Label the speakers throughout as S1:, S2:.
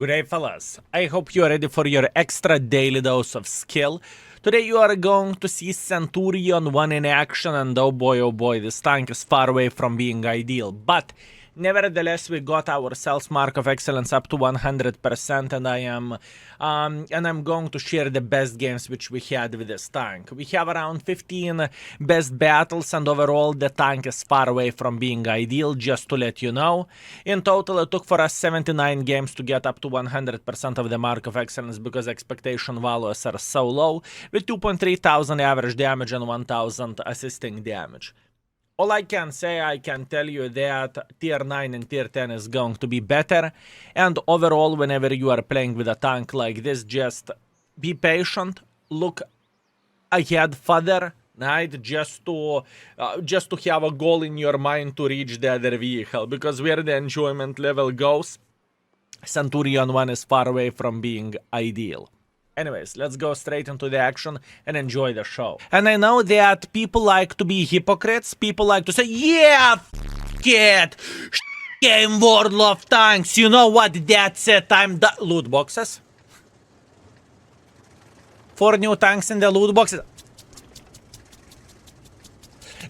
S1: Good day, fellas. I hope you are ready for your extra daily dose of skill. Today you are going to see Centurion 1 in action, and oh boy, this tank is far away from being ideal. But nevertheless, we got ourselves Mark of Excellence up to 100%, and I'm going to share the best games which we had with this tank. We have around 15 best battles, and overall the tank is far away from being ideal, just to let you know. In total, it took for us 79 games to get up to 100% of the Mark of Excellence, because expectation values are so low, with 2,300 average damage and 1,000 assisting damage. All I can say, I can tell you that tier 9 and tier 10 is going to be better, and overall, whenever you are playing with a tank like this, just be patient, look ahead further, right? Just to have a goal in your mind to reach the other vehicle, because where the enjoyment level goes, Centurion 1 is far away from being ideal. Anyways, let's go straight into the action and enjoy the show. And I know that people like to be hypocrites. People like to say, yeah, it, game World of Tanks. You know what? That's it. I'm the loot boxes. 4 new tanks in the loot boxes.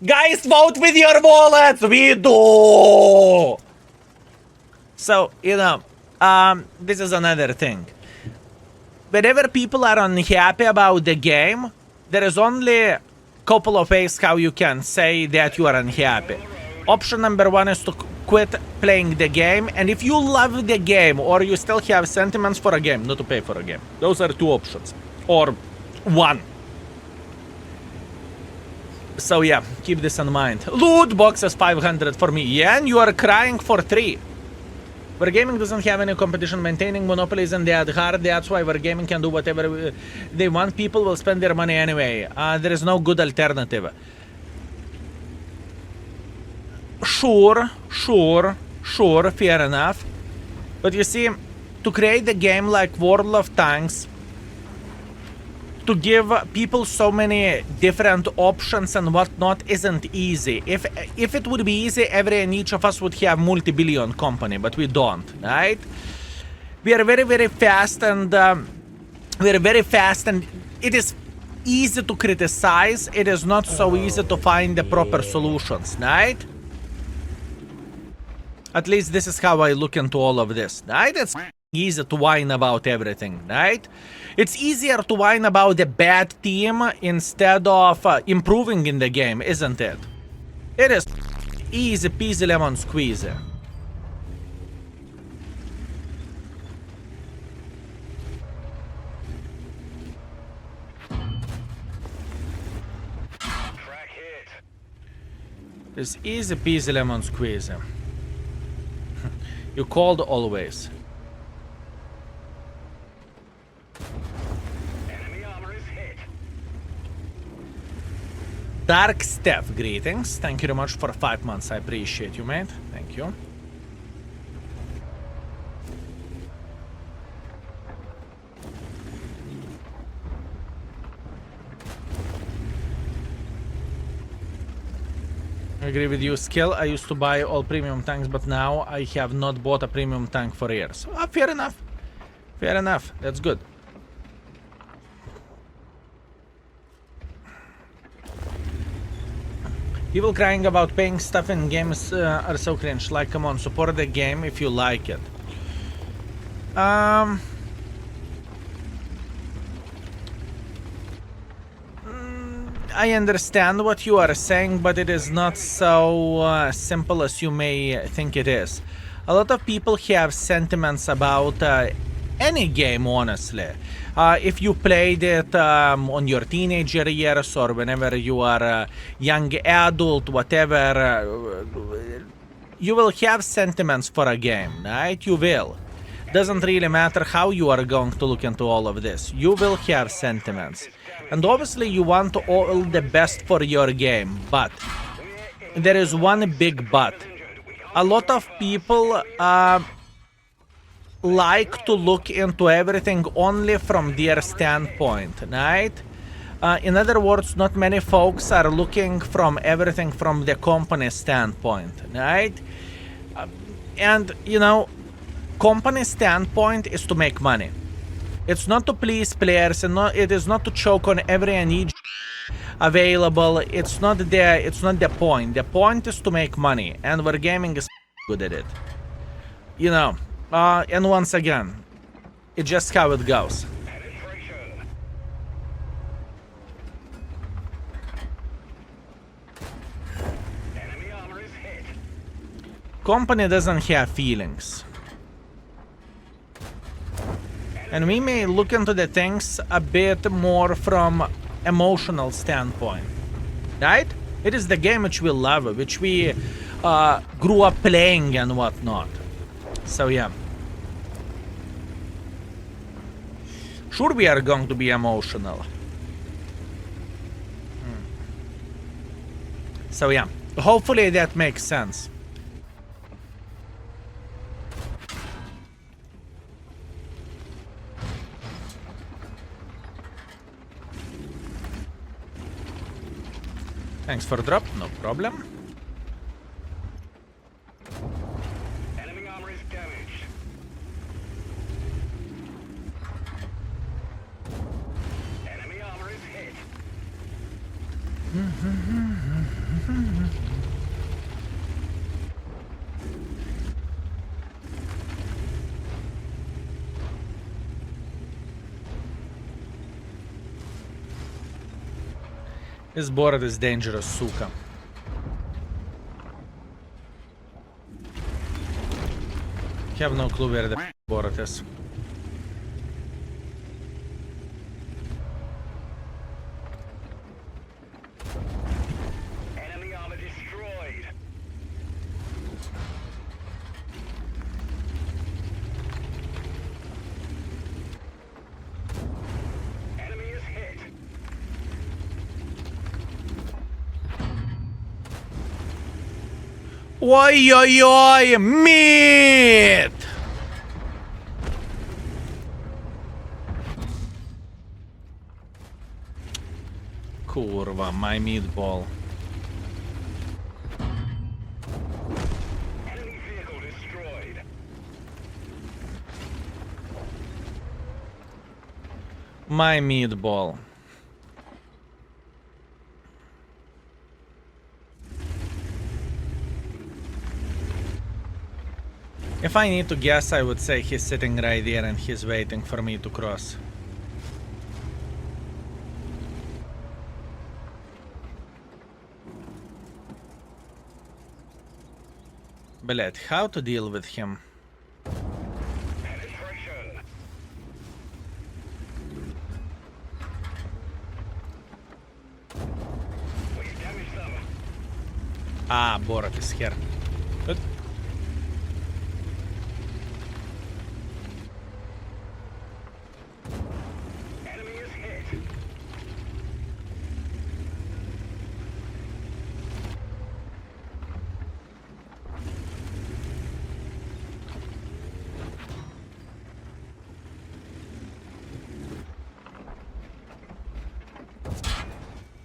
S1: Guys, vote with your wallets. We do. So, you know, this is another thing. Whenever people are unhappy about the game, there is only a couple of ways how you can say that you are unhappy. Option number 1 is to quit playing the game, and if you love the game or you still have sentiments for a game, not to pay for a game. Those are 2 options. Or 1. So yeah, keep this in mind. Loot boxes 500 for me. Yeah, and you are crying for 3. Wargaming doesn't have any competition. Maintaining monopolies and that hard. That's why Wargaming can do whatever they want. People will spend their money anyway. There is no good alternative. Sure, fair enough. But you see, to create a game like World of Tanks, to give people so many different options and whatnot isn't easy. If it would be easy, every and each of us would have multi-billion company, but we don't, right? We are very fast, and it is easy to criticize. It is not so easy to find the proper solutions, right? At least this is how I look into all of this, right? It's easy to whine about everything, right? It's easier to whine about the bad team instead of improving in the game, isn't it? It is easy peasy lemon squeezy. It's easy peasy lemon squeezy. You called always. Dark Steph, greetings. Thank you very much for 5 months. I appreciate you, mate. Thank you. I agree with you, Skill. I used to buy all premium tanks, but now I have not bought a premium tank for years. Fair enough. Fair enough. That's good. People crying about paying stuff in games are so cringe. Like, come on, support the game if you like it. I understand what you are saying, but it is not so simple as you may think it is. A lot of people have sentiments about any game, honestly. If you played it on your teenager years or whenever you are a young adult, whatever, you will have sentiments for a game, right? You will. Doesn't really matter how you are going to look into all of this. You will have sentiments. And obviously you want all the best for your game, but there is one big but. A lot of people like to look into everything only from their standpoint, right? In other words, not many folks are looking from everything from the company standpoint, right? And, you know, company standpoint is to make money. It's not to please players, and it is not to choke on every need available. It's not the point. The point is to make money, and Wargaming is good at it. You know, and once again, it's just how it goes. Company doesn't have feelings. And we may look into the things a bit more from emotional standpoint, right? It is the game which we love, which we grew up playing and whatnot. So yeah. Sure, we are going to be emotional. So yeah, hopefully that makes sense. Thanks for drop, no problem.
S2: Enemy armor is damaged. Enemy armor is hit.
S1: This board is dangerous, suka. Have no clue where the board is.
S2: Enemy armor destroyed. Enemy is hit.
S1: Oi, oi, oi, meat! Kurwa, my meatball.
S2: Enemy vehicle destroyed.
S1: My meatball. If I need to guess, I would say he's sitting right there and he's waiting for me to cross. Bled, how to deal with him?
S2: Penetration. We damaged them.
S1: Ah, Borat is here. Good.
S2: Enemy is hit.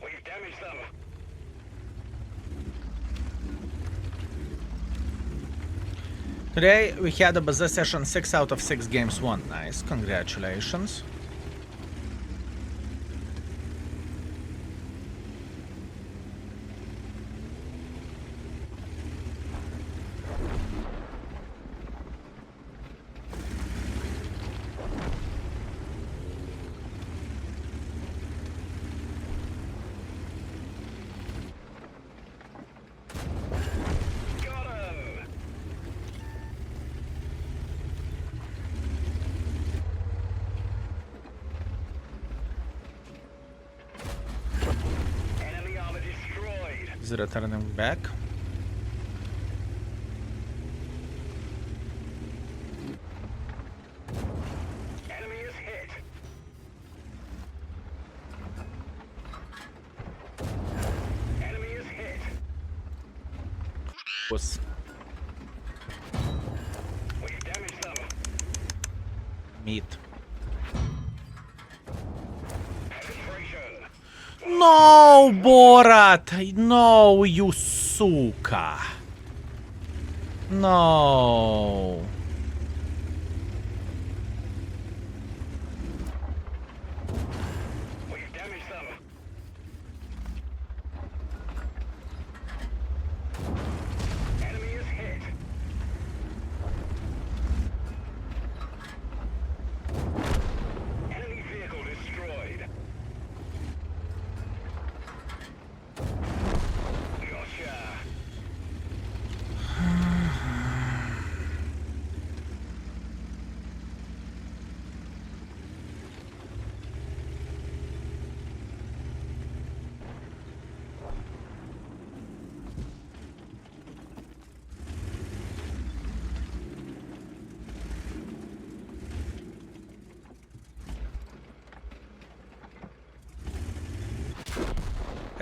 S2: We've damaged them.
S1: Today we had a Bazaar session 6 out of 6 games won. Nice, congratulations.
S2: Got him. Enemy armor destroyed.
S1: He's returning back.
S2: Enemy is hit. Enemy is hit.
S1: Was
S2: We've damaged them.
S1: meat.
S2: Penetration.
S1: No, Borat! No, you suka. No.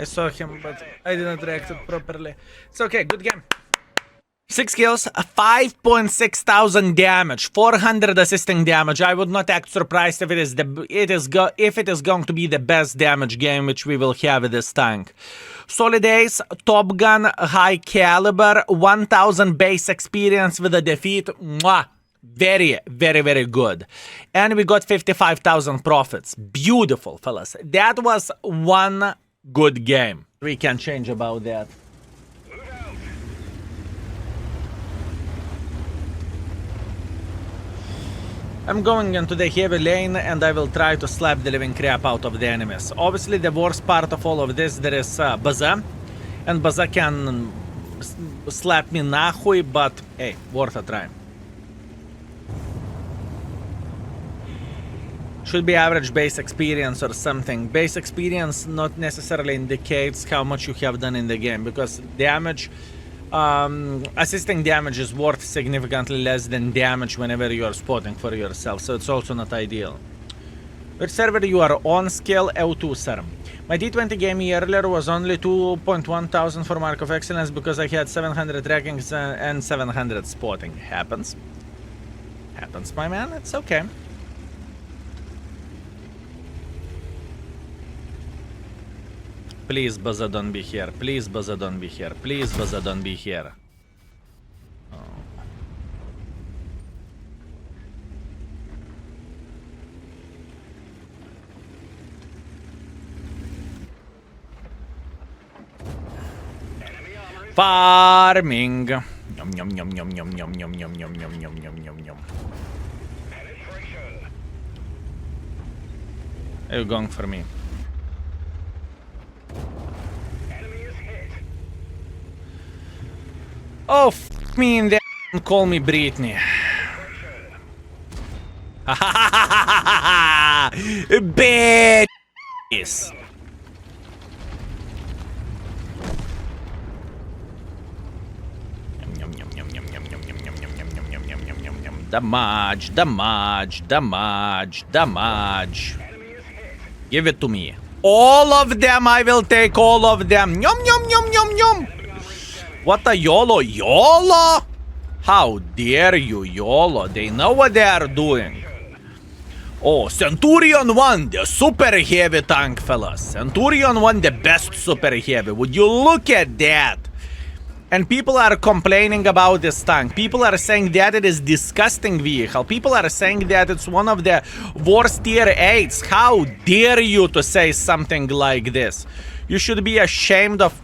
S1: I saw him, but I didn't react it properly. It's okay, good game. 6 kills, 5.6 thousand damage, 400 assisting damage. I would not act surprised if it is going to be the best damage game which we will have with this tank. Solid ace, Top Gun, high caliber, 1000 base experience with a defeat. Mwah! Very, very, very good. And we got 55,000 profits. Beautiful, fellas. That was one good game. We can change about that. I'm going into the heavy lane and I will try to slap the living crap out of the enemies. Obviously, the worst part of all of this, there is Baza. And Baza can slap me nahui, but hey, worth a try. Should be average base experience or something. Base experience not necessarily indicates how much you have done in the game, because damage, assisting damage is worth significantly less than damage whenever you are spotting for yourself, so it's also not ideal. Which server you are on? Scale L2, sir. My D20 game earlier was only 2.1 thousand for Mark of Excellence because I had 700 trackings and 700 spotting. Happens. Happens, my man. It's okay. Please, Baza, don't be here. Please, Baza, don't be here. Please, Baza, don't be here. Oh. Farming. Yum yum yum yum yum yum yum yum yum yum yum yum yum yum. Are you going for me? Oh, f me in there and call me Britney. Bitches. Damage, damage, damage, damage. Give it to me. All of them, I will take all of them. Yum, yum, yum, yum, yum. What a YOLO? YOLO? How dare you, YOLO? They know what they are doing. Oh, Centurion 1, the super heavy tank, fellas. Centurion 1, the best super heavy. Would you look at that? And people are complaining about this tank. People are saying that it is disgusting vehicle. People are saying that it's one of the worst tier 8s. How dare you to say something like this? You should be ashamed of...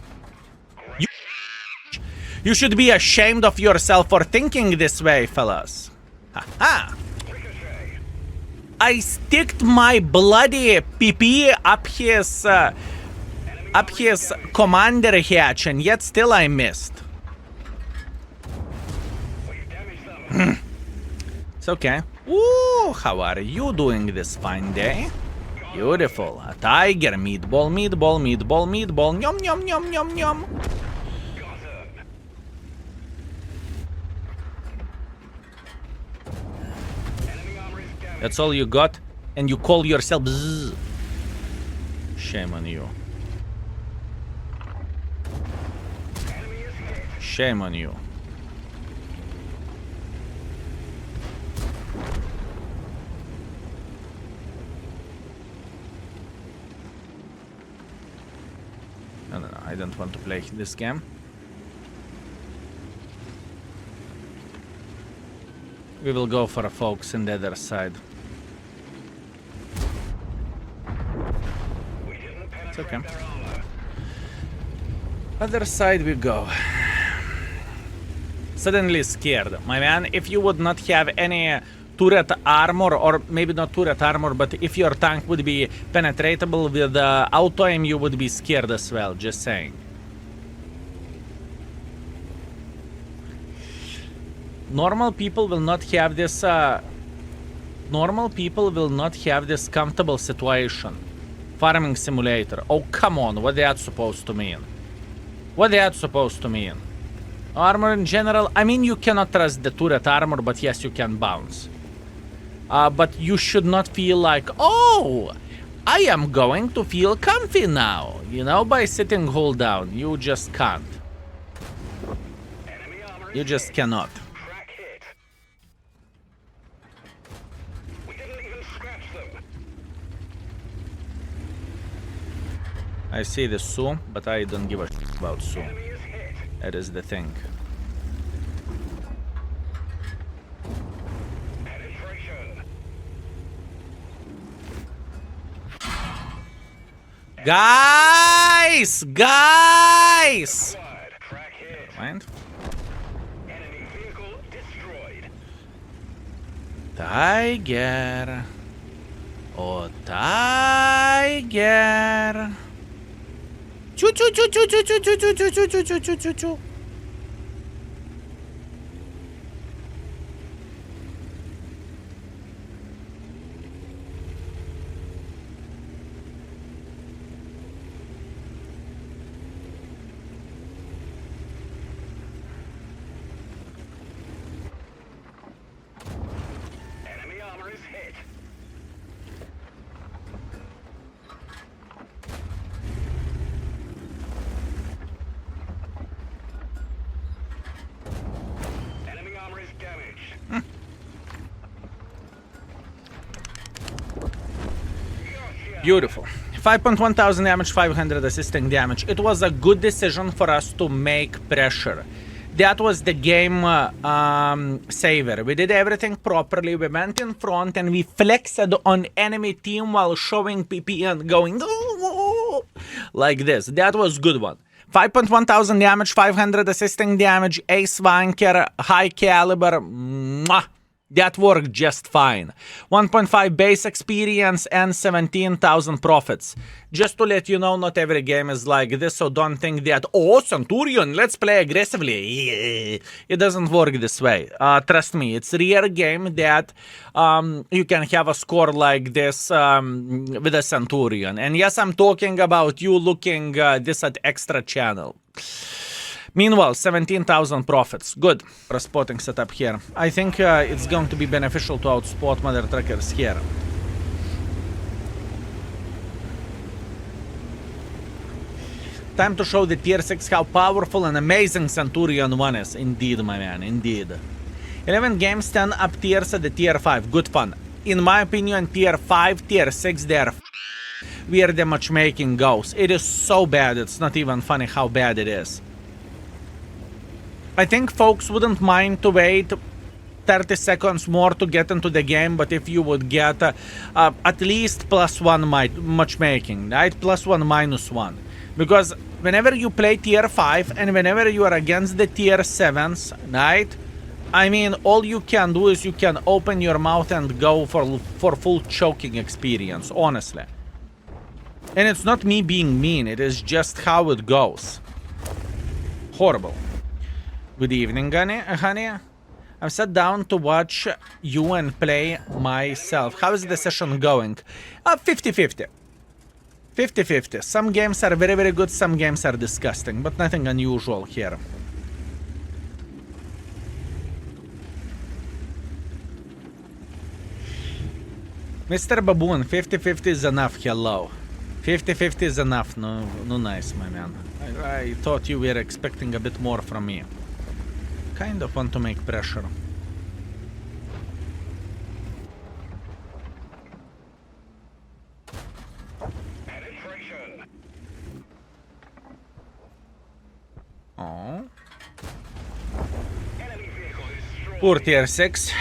S1: You should be ashamed of yourself for thinking this way, fellas. Haha. I sticked my bloody PP up his commander hatch, and yet still I missed. It's okay. Ooh, how are you doing this fine day? Beautiful. A tiger, meatball, meatball, meatball, meatball. Yum, yum, yum, yum, yum. That's all you got? And you call yourself bzzz. Shame on you. Shame on you. No, I don't want to play this game. We will go for folks on the other side. It's okay. Other side we go. Suddenly scared. My man, if you would not have any turret armor, or maybe not turret armor, but if your tank would be penetratable with auto aim, you would be scared as well, just saying. Normal people will not have this comfortable situation. Farming simulator. Oh, come on, what that's supposed to mean? What that's supposed to mean? Armor in general, I mean, you cannot trust the turret armor, but yes, you can bounce. But you should not feel like, oh, I am going to feel comfy now, you know, by sitting hold down. You just can't.
S2: Enemy armor
S1: You
S2: is
S1: just
S2: hit.
S1: cannot.
S2: Crack hit. We didn't even scratch them.
S1: I see the Su, but I don't give a shit about Su.
S2: Enemy is hit.
S1: That is the thing.
S2: Penetration.
S1: Guys! Guys!
S2: Acquired. Crack hit.
S1: Mind?
S2: Enemy vehicle destroyed.
S1: Tiger. Oh, Tiger. Choo choo choo choo choo choo choo choo choo choo choo choo choo choo.
S2: Enemy armor is hit. Enemy armor is damaged. Gotcha.
S1: Beautiful. 5.1 thousand damage, 500 assisting damage. It was a good decision for us to make pressure. That was the game saver. We did everything properly. We went in front and we flexed on enemy team while showing PP and going like this. That was good one. 5.1 thousand damage, 500 assisting damage, ace wanker, high caliber. Mwah. That worked just fine. 1.5 base experience and 17,000 profits. Just to let you know, not every game is like this, so don't think that, oh, Centurion, let's play aggressively. It doesn't work this way. Trust me, it's a rare game that you can have a score like this with a Centurion. And yes, I'm talking about you looking this at extra channel. Meanwhile, 17,000 profits. Good. For a spotting setup here. I think it's going to be beneficial to outspot mother truckers here. Time to show the tier 6 how powerful and amazing Centurion 1 is. Indeed, my man, indeed. 11 games, 10 up tiers at the tier 5. Good fun. In my opinion, tier 5, tier 6, they're where the matchmaking goes. It is so bad, it's not even funny how bad it is. I think folks wouldn't mind to wait 30 seconds more to get into the game, but if you would get at least +1 matchmaking, right? +1, -1. Because whenever you play tier 5 and whenever you are against the tier 7s, right? I mean, all you can do is you can open your mouth and go for full choking experience, honestly. And it's not me being mean, it is just how it goes. Horrible. Good evening, honey. I've sat down to watch you and play myself. How is the session going? 50-50. 50-50. Some games are very, very good, some games are disgusting, but nothing unusual here. Mr. Baboon, 50-50 is enough, hello. 50-50 is enough, no nice, my man. I thought you were expecting a bit more from me. Kind of want to make pressure.
S2: Penetration.
S1: Oh.
S2: Enemy vehicle destroyed.
S1: Poor tier 6.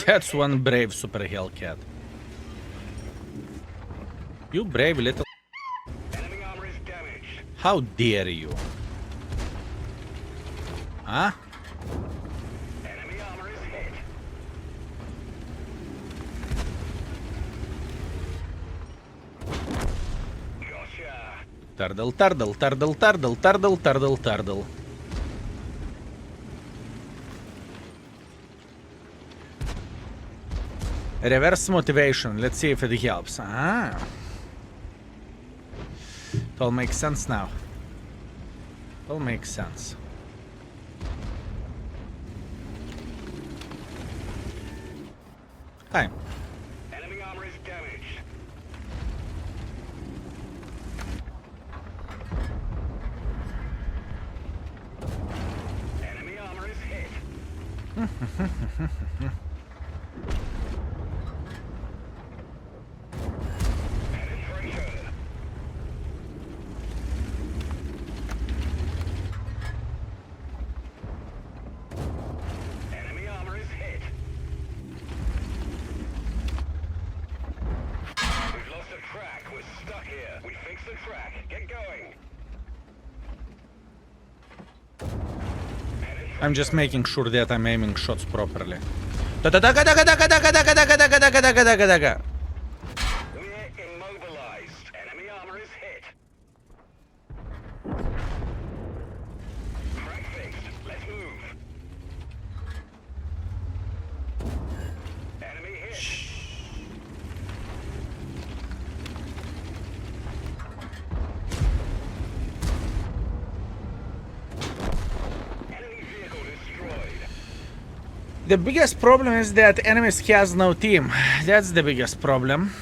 S1: That's one brave super Hellcat. You brave little...
S2: Enemy armor is damaged.
S1: How dare you? Huh?
S2: Enemy armor is hit. Gotcha.
S1: Tardle, tardle, tardle, tardle, tardle, tardle, tardle. Reverse motivation. Let's see if it helps. Ah. It all makes sense now. It all makes sense. Hi.
S2: Enemy armor is damaged. Enemy armor is hit. Penetration. Enemy armor is hit. We've lost a track. We're stuck here. We fixed the track. Get going.
S1: I'm just making sure that I'm aiming shots properly.
S2: We're immobilized. Enemy armor is hit. Crack fixed. Let's move. Enemy hit. Enemy vehicle destroyed.
S1: The biggest problem is that enemies has no team. That's the biggest problem.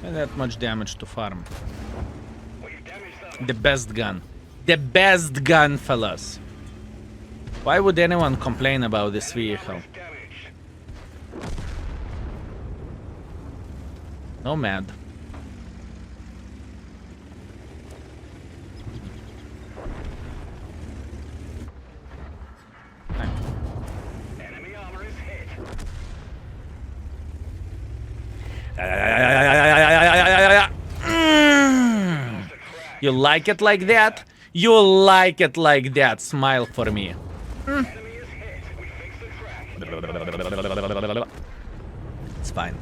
S1: And that much damage to farm.
S2: We've damaged them.
S1: The best gun. The best gun, fellas. Why would anyone complain about this vehicle?
S2: Is damaged.
S1: Nomad.
S2: Enemy armor is hit.
S1: You like it like that? You like it like that. Smile for me.
S2: Enemy is hit. We fixed the track.
S1: It's fine.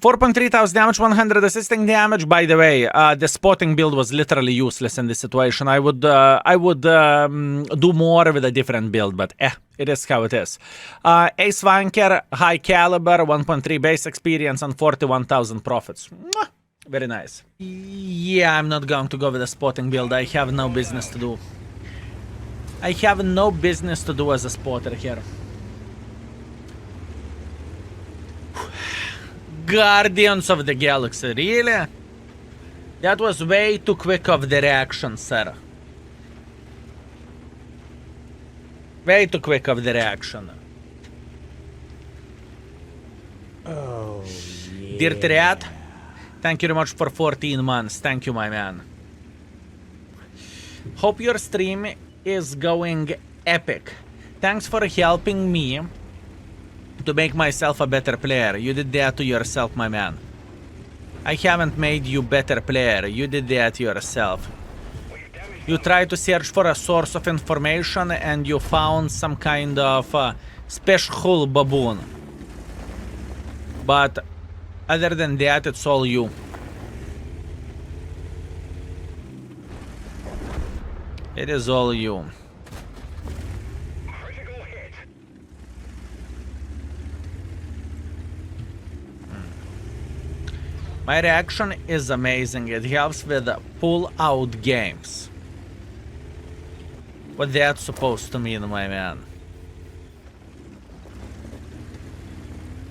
S1: 4.3 thousand damage, 100 assisting damage. By the way, the spotting build was literally useless in this situation. I would do more with a different build, but it is how it is. Ace Wanker, high caliber, 1.3 base experience, and 41,000 profits. Mwah! Very nice. Yeah, I'm not going to go with a spotting build. I have no business to do. I have no business to do as a spotter here. Guardians of the Galaxy, really? That was way too quick of the reaction, sir. Way too quick of the reaction.
S3: Oh, yeah.
S1: Dear Triad, thank you very much for 14 months. Thank you, my man. Hope your stream is going epic. Thanks for helping me to make myself a better player. You did that to yourself, my man. I haven't made you better player. You did that yourself. You tried to search for a source of information and you found some kind of special baboon. But other than that, it's all you. It is all you.
S2: Critical hit.
S1: My reaction is amazing. It helps with pull-out games. What that's supposed to mean, my man?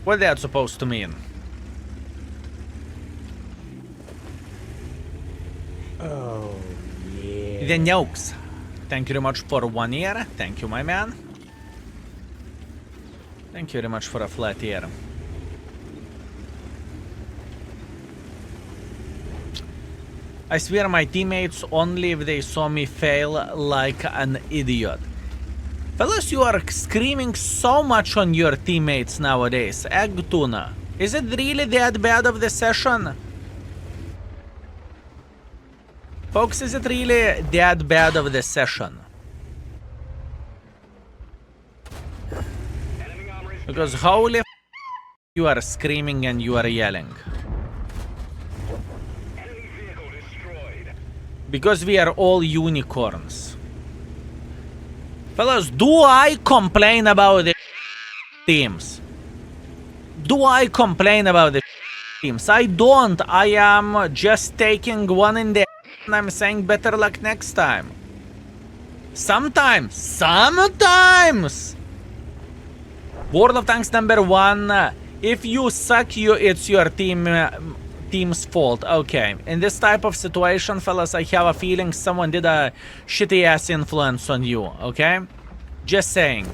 S1: What that's supposed to mean?
S3: Oh, yeah.
S1: The nukes. Thank you very much for 1 year. Thank you, my man. Thank you very much for a flat year. I swear my teammates only if they saw me fail like an idiot. Fellas, you are screaming so much on your teammates nowadays. Egg tuna. Is it really that bad of the session? Folks, is it really that bad of the session?
S2: Enemy armor is
S1: Because holy you are screaming and you are yelling.
S2: enemy vehicle destroyed.
S1: Because we are all unicorns. Fellas, do I complain about it teams. Do I complain about the teams? I don't. I am just taking one in the and I'm saying better luck next time. Sometimes. World of Tanks number 1. If you suck, it's your team's fault. Okay. In this type of situation, fellas, I have a feeling someone did a shitty ass influence on you. Okay? Just saying.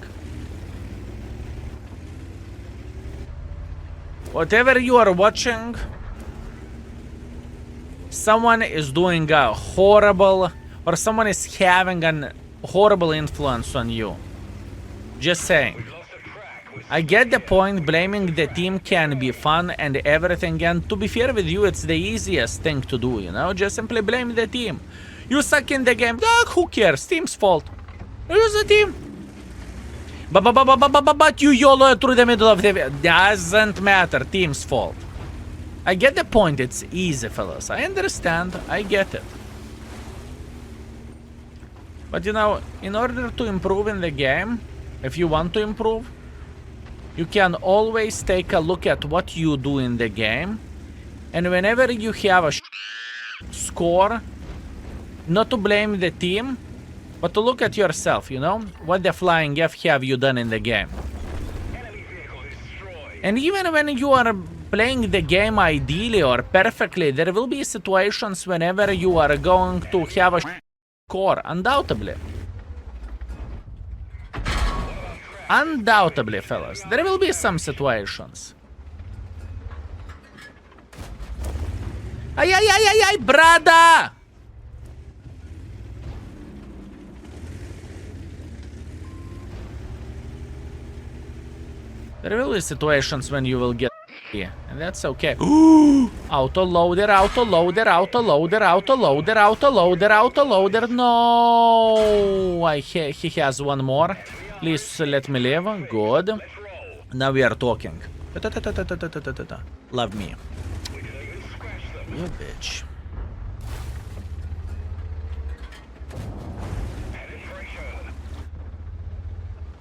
S1: Whatever you are watching, someone is doing a horrible, or someone is having an horrible influence on you. Just saying. I get the point, blaming the team can be fun and everything, and to be fair with you, it's the easiest thing to do, you know? Just simply blame the team. You suck in the game, who cares? Team's fault. Use the team. But you YOLO through the middle of the... Doesn't matter, team's fault. I get the point, it's easy, fellas. I understand, I get it. But you know, in order to improve in the game, if you want to improve, you can always take a look at what you do in the game. And whenever you have a score, not to blame the team, but to look at yourself, you know? What the flying F have you done in the game? And even when you are playing the game ideally or perfectly, there will be situations whenever you are going to have a score, undoubtedly. Undoubtedly, fellas. There will be some situations. Ay, brother! There will be situations when you will get here, and that's okay. Autoloader. No! He has one more. Please let me live. Good. Now we are talking. Love me. You bitch.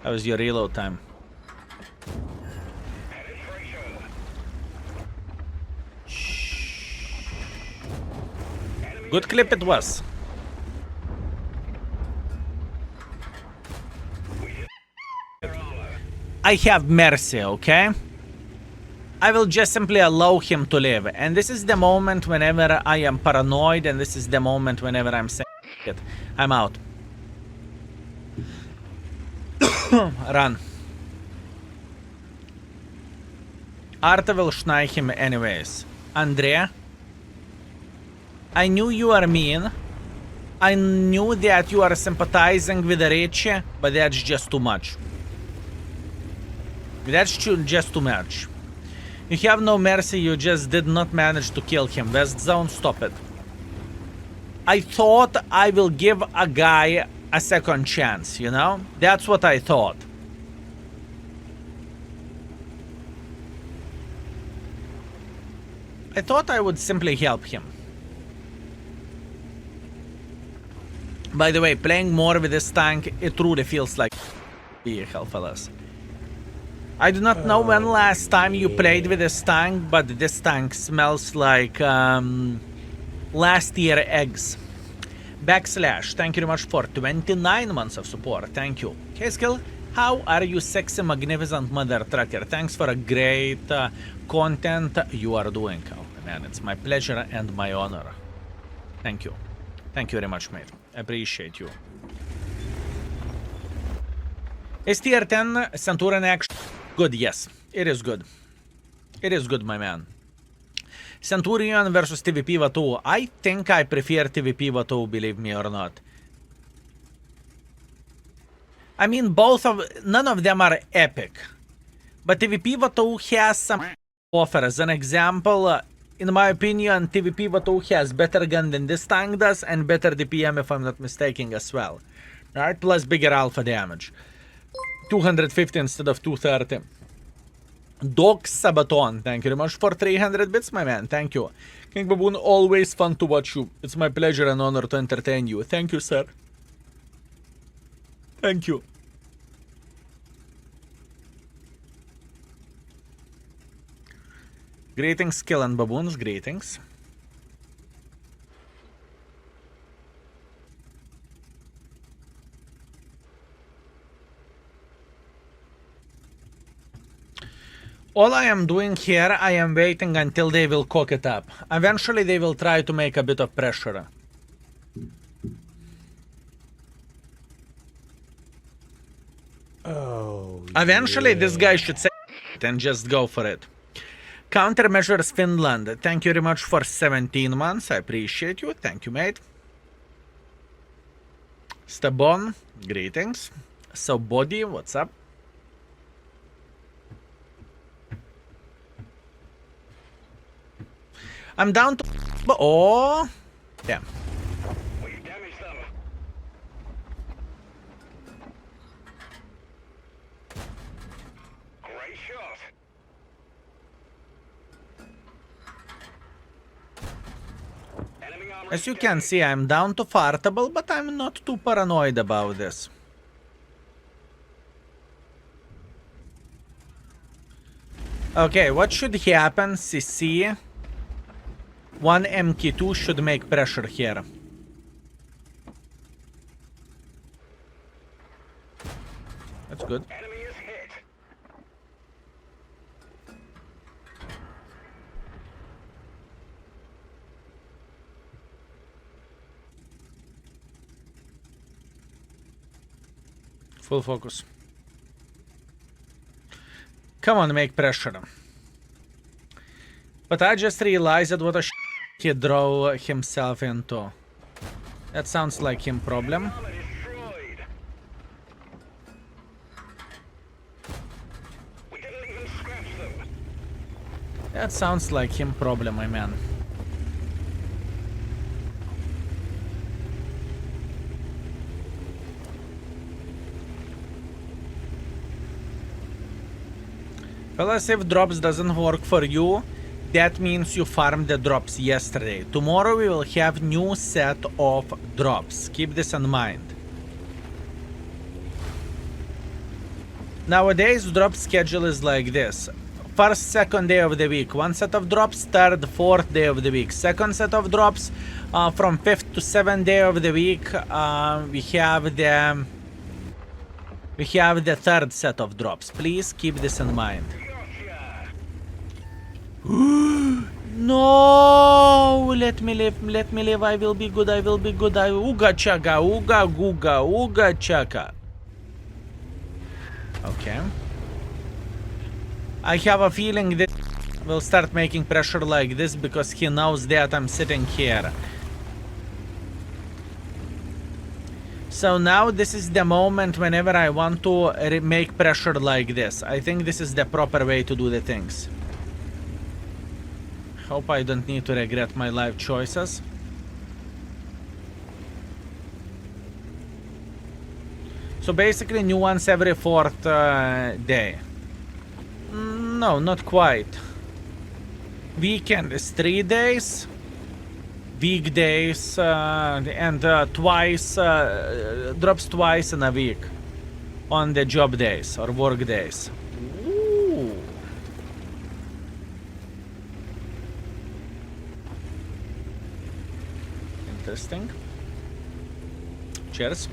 S1: How was your reload time? Good clip it was. I have mercy, okay? I will just simply allow him to live. And this is the moment whenever I am paranoid, and this is the moment whenever I'm saying it. I'm out. Run. Arta will schneid him anyways. Andrea? I knew you are mean. I knew that you are sympathizing with Redshire, but that's just too much. That's just too much. You have no mercy, you just did not manage to kill him. West Zone, stop it. I thought I will give a guy a second chance, you know? That's what I thought. I thought I would simply help him. By the way, playing more with this tank, it truly feels like vehicle, fellas. I do not know when last time you played with this tank, but this tank smells like last year eggs. Backslash, thank you very much for 29 months of support. Thank you. Hey Skill, how are you, sexy, magnificent mother trucker? Thanks for a great content you are doing. Oh man, it's my pleasure and my honor. Thank you. Thank you very much, mate. Appreciate you. Is tier 10 Centurion action good? Yes, it is good. It is good, my man. Centurion versus TVP WoT. I think I prefer TVP WoT, believe me or not. I mean, none of them are epic. But TVP WoT has some offer. As an example, in my opinion, TVP WoT has better gun than this tank does, and better DPM if I'm not mistaken as well. Alright, plus bigger alpha damage. 250 instead of 230. Dog Sabaton, thank you very much for 300 bits, my man. Thank you. King Baboon, always fun to watch you. It's my pleasure and honor to entertain you. Thank you, sir. Thank you. Greetings, Skill and Baboons, greetings. All I am doing here, I am waiting until they will cock it up. Eventually they will try to make a bit of pressure.
S3: Oh,
S1: Eventually this guy should say and just go for it. Countermeasures Finland. Thank you very much for 17 months. I appreciate you. Thank you, mate. Stabon, greetings. So Body, what's up? I'm down to... Oh! Damn.
S2: We've damaged them. Great shot. Enemy armor
S1: As
S2: is
S1: you can
S2: down.
S1: see, I'm down to fartable, but I'm not too paranoid about this. Okay, what should happen? CC. 1 MK2 should make pressure here. That's good.
S2: Enemy is hit.
S1: Full focus. Come on, make pressure. But I just realized what a he drew himself into. That sounds like him problem.
S2: Armor destroyed. We didn't even scratch them.
S1: That sounds like him problem, my man. Fellas, if drops doesn't work for you, that means you farmed the drops yesterday. Tomorrow we will have new set of drops. Keep this in mind. Nowadays, drop schedule is like this. First, second day of the week, one set of drops. Third, fourth day of the week, second set of drops. From fifth to seventh day of the week, we have the third set of drops. Please keep this in mind.
S2: Gotcha.
S1: No, let me live, I will be good, Uga chaka, uga guga, uga chaka. Okay. I have a feeling that will start making pressure like this because he knows that I'm sitting here. So now this is the moment whenever I want to make pressure like this. I think this is the proper way to do the things. Hope I don't need to regret my life choices. So basically new ones every fourth day. No, not quite. Weekend is 3 days. Weekdays and twice drops twice in a week on the job days or work days. Ooh. Interesting. Cheers.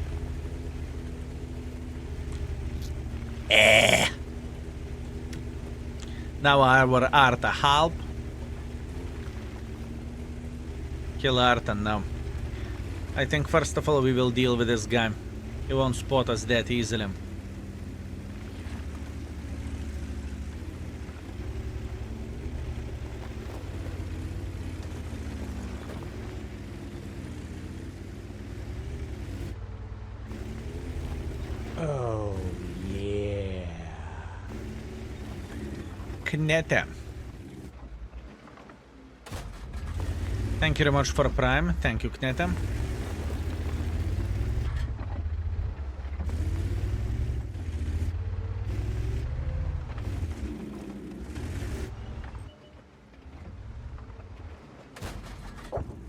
S1: Now our Arta halp. Kill Arta now. I think first of all we will deal with this guy. He won't spot us that easily.
S3: Oh, yeah.
S1: Knete. Thank you very much for Prime. Thank you, Knete.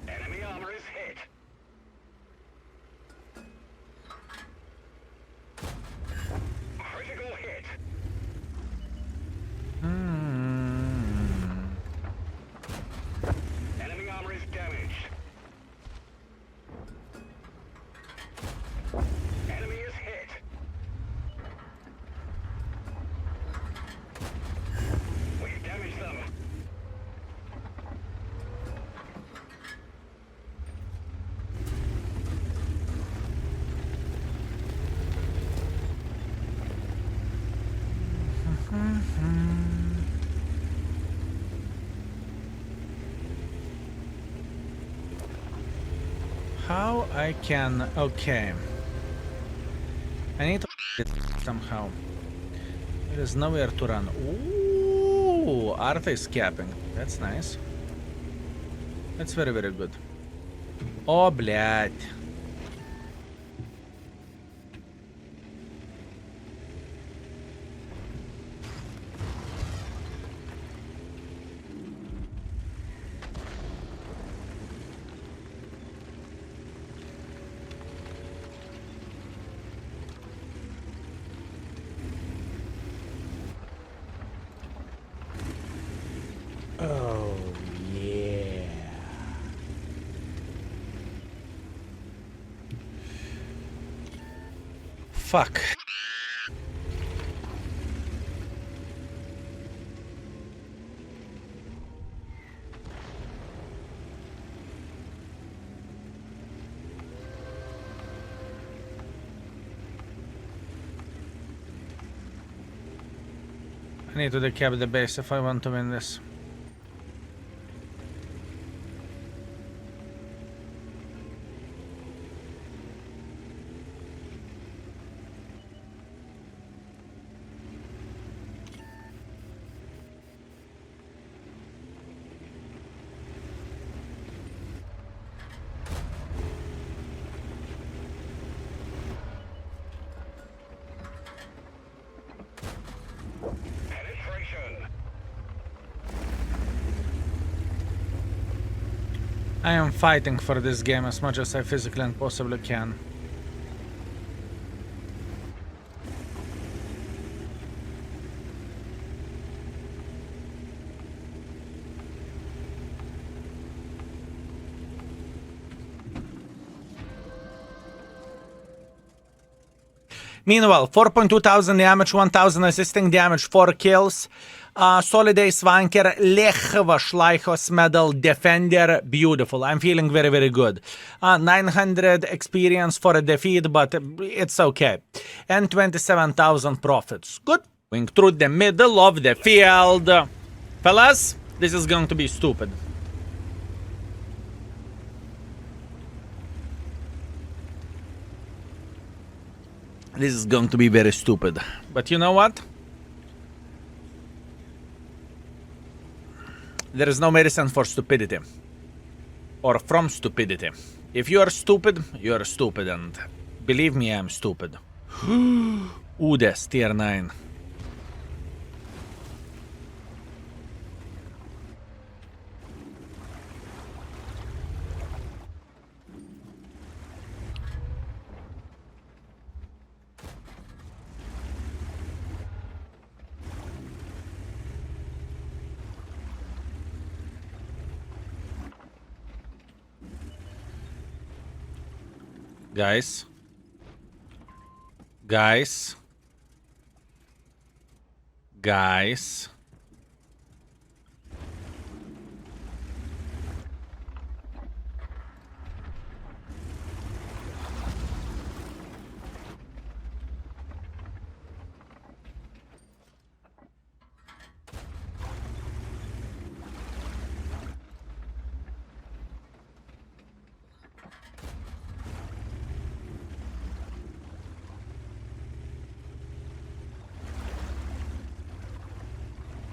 S2: Enemy armor is hit. Critical hit.
S1: How I can... Okay. I need to it somehow. There is nowhere to run. Ooh, Arta is capping. That's nice. That's very, very good. О, блядь.
S3: Oh, yeah.
S1: Fuck. I need to decap the base if I want to win this.
S2: Penetration.
S1: I am fighting for this game as much as I physically and possibly can. Meanwhile, 4.2 thousand damage, 1,000 assisting damage, 4 kills. Solidai Svanker, Lechva Schleichos Medal, Defender, beautiful. I'm feeling very, very good. 900 experience for a defeat, but it's okay. And 27,000 profits. Good. Going through the middle of the field. Fellas, this is going to be stupid. This is going to be very stupid. But you know what? There is no medicine for stupidity. Or from stupidity. If you are stupid, and believe me, I'm stupid. Udes, tier 9. Guys. Guys. Guys.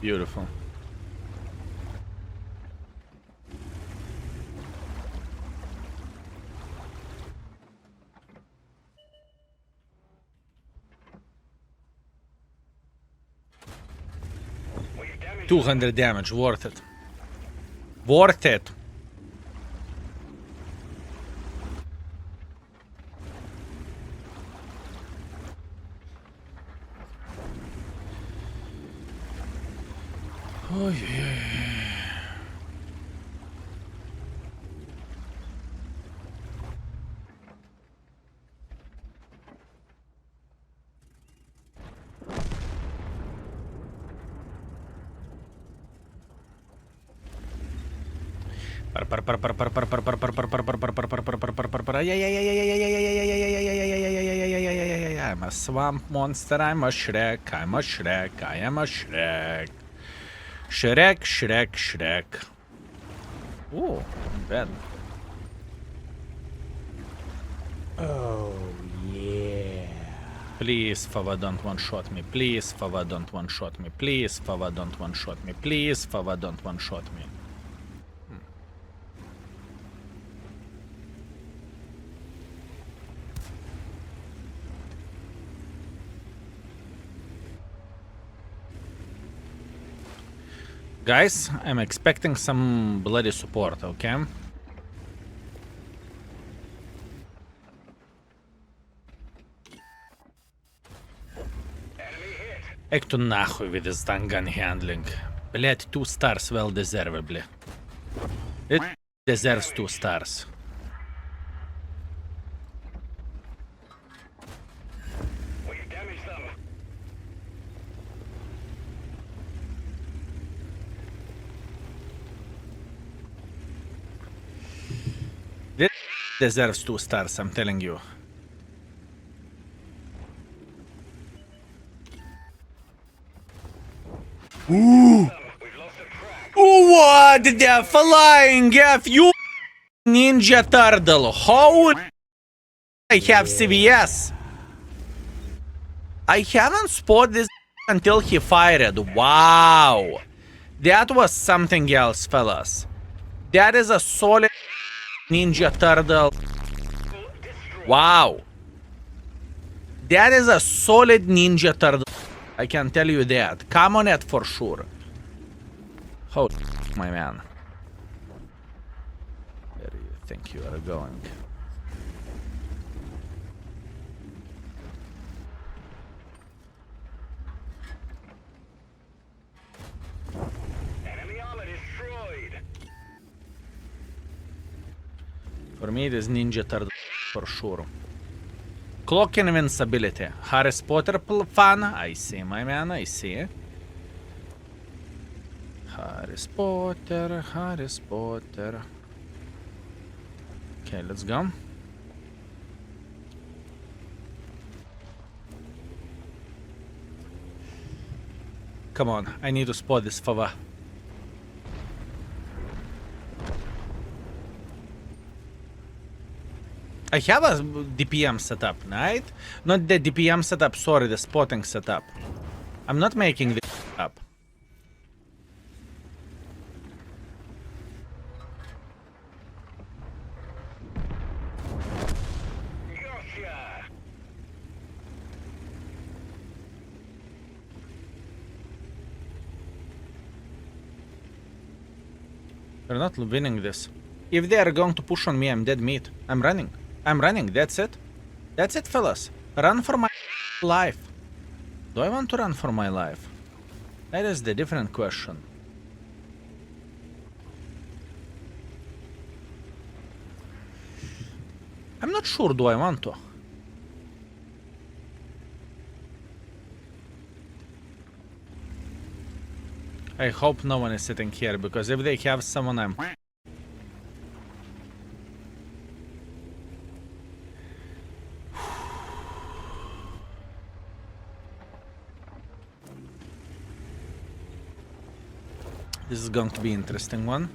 S1: Beautiful.
S2: We've damaged
S1: 200 damage, worth it. Worth it. Oh yeah. I'm a swamp monster, I'm a Shrek, I'm a Shrek, I am a Shrek. Shrek, Shrek, Shrek. Ooh, bad. Please, Fava, don't one-shot me. Please, Fava, don't one-shot me. Please, Fava, don't one-shot me. Please, Fava, don't one-shot me. Guys, I'm expecting some bloody support, okay? Eik tu nahуй with this tank gun handling. Блять, 2 stars well deservedly. It deserves 2 stars.
S2: We've damaged them.
S1: It deserves 2 stars, I'm telling you.
S2: We've lost the track.
S1: What the flying F you Ninja Turtle? How I have CVS? I haven't spotted this until he fired. Wow. That was something else, fellas. That is a solid Ninja Turtle. Wow. That is a solid Ninja Turtle. I can tell you that. Come on it for sure. Oh, my man. Where do you think you are going?
S2: Enemy armor destroyed.
S1: For me, it is Ninja Turtle for sure. Clock invincibility. Harry Potter fan. I see, my man. I see. Harry Potter. Harry Potter. Okay, let's go. Come on, I need to spot this Fava. I have a DPM setup, right? Not the DPM setup, sorry, the spotting setup. I'm not making this up.
S2: Gotcha.
S1: We're not winning this. If they are going to push on me, I'm dead meat. I'm running. I'm running, that's it. That's it, fellas. Run for my life. Do I want to run for my life? That is the different question. I'm not sure do I want to. I hope no one is sitting here, because if they have someone, I'm... This is going to be interesting one.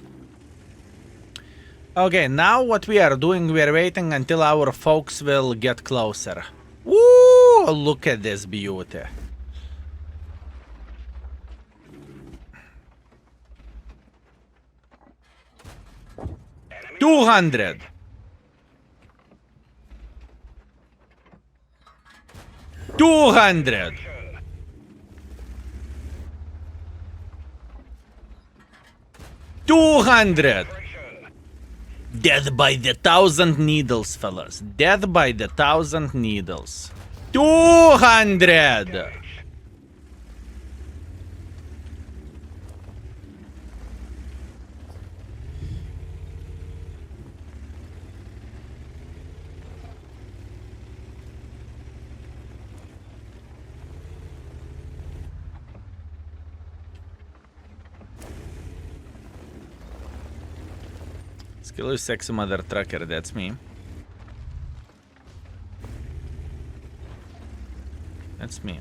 S1: Okay, now what we are doing, we are waiting until our folks will get closer. Woo! Look at this beauty.
S2: Enemy
S1: 200. 200. 200. Death by the 1,000 needles, fellas. Death by the 1,000 needles. 200. Skill is sexy mother trucker, that's me. That's me.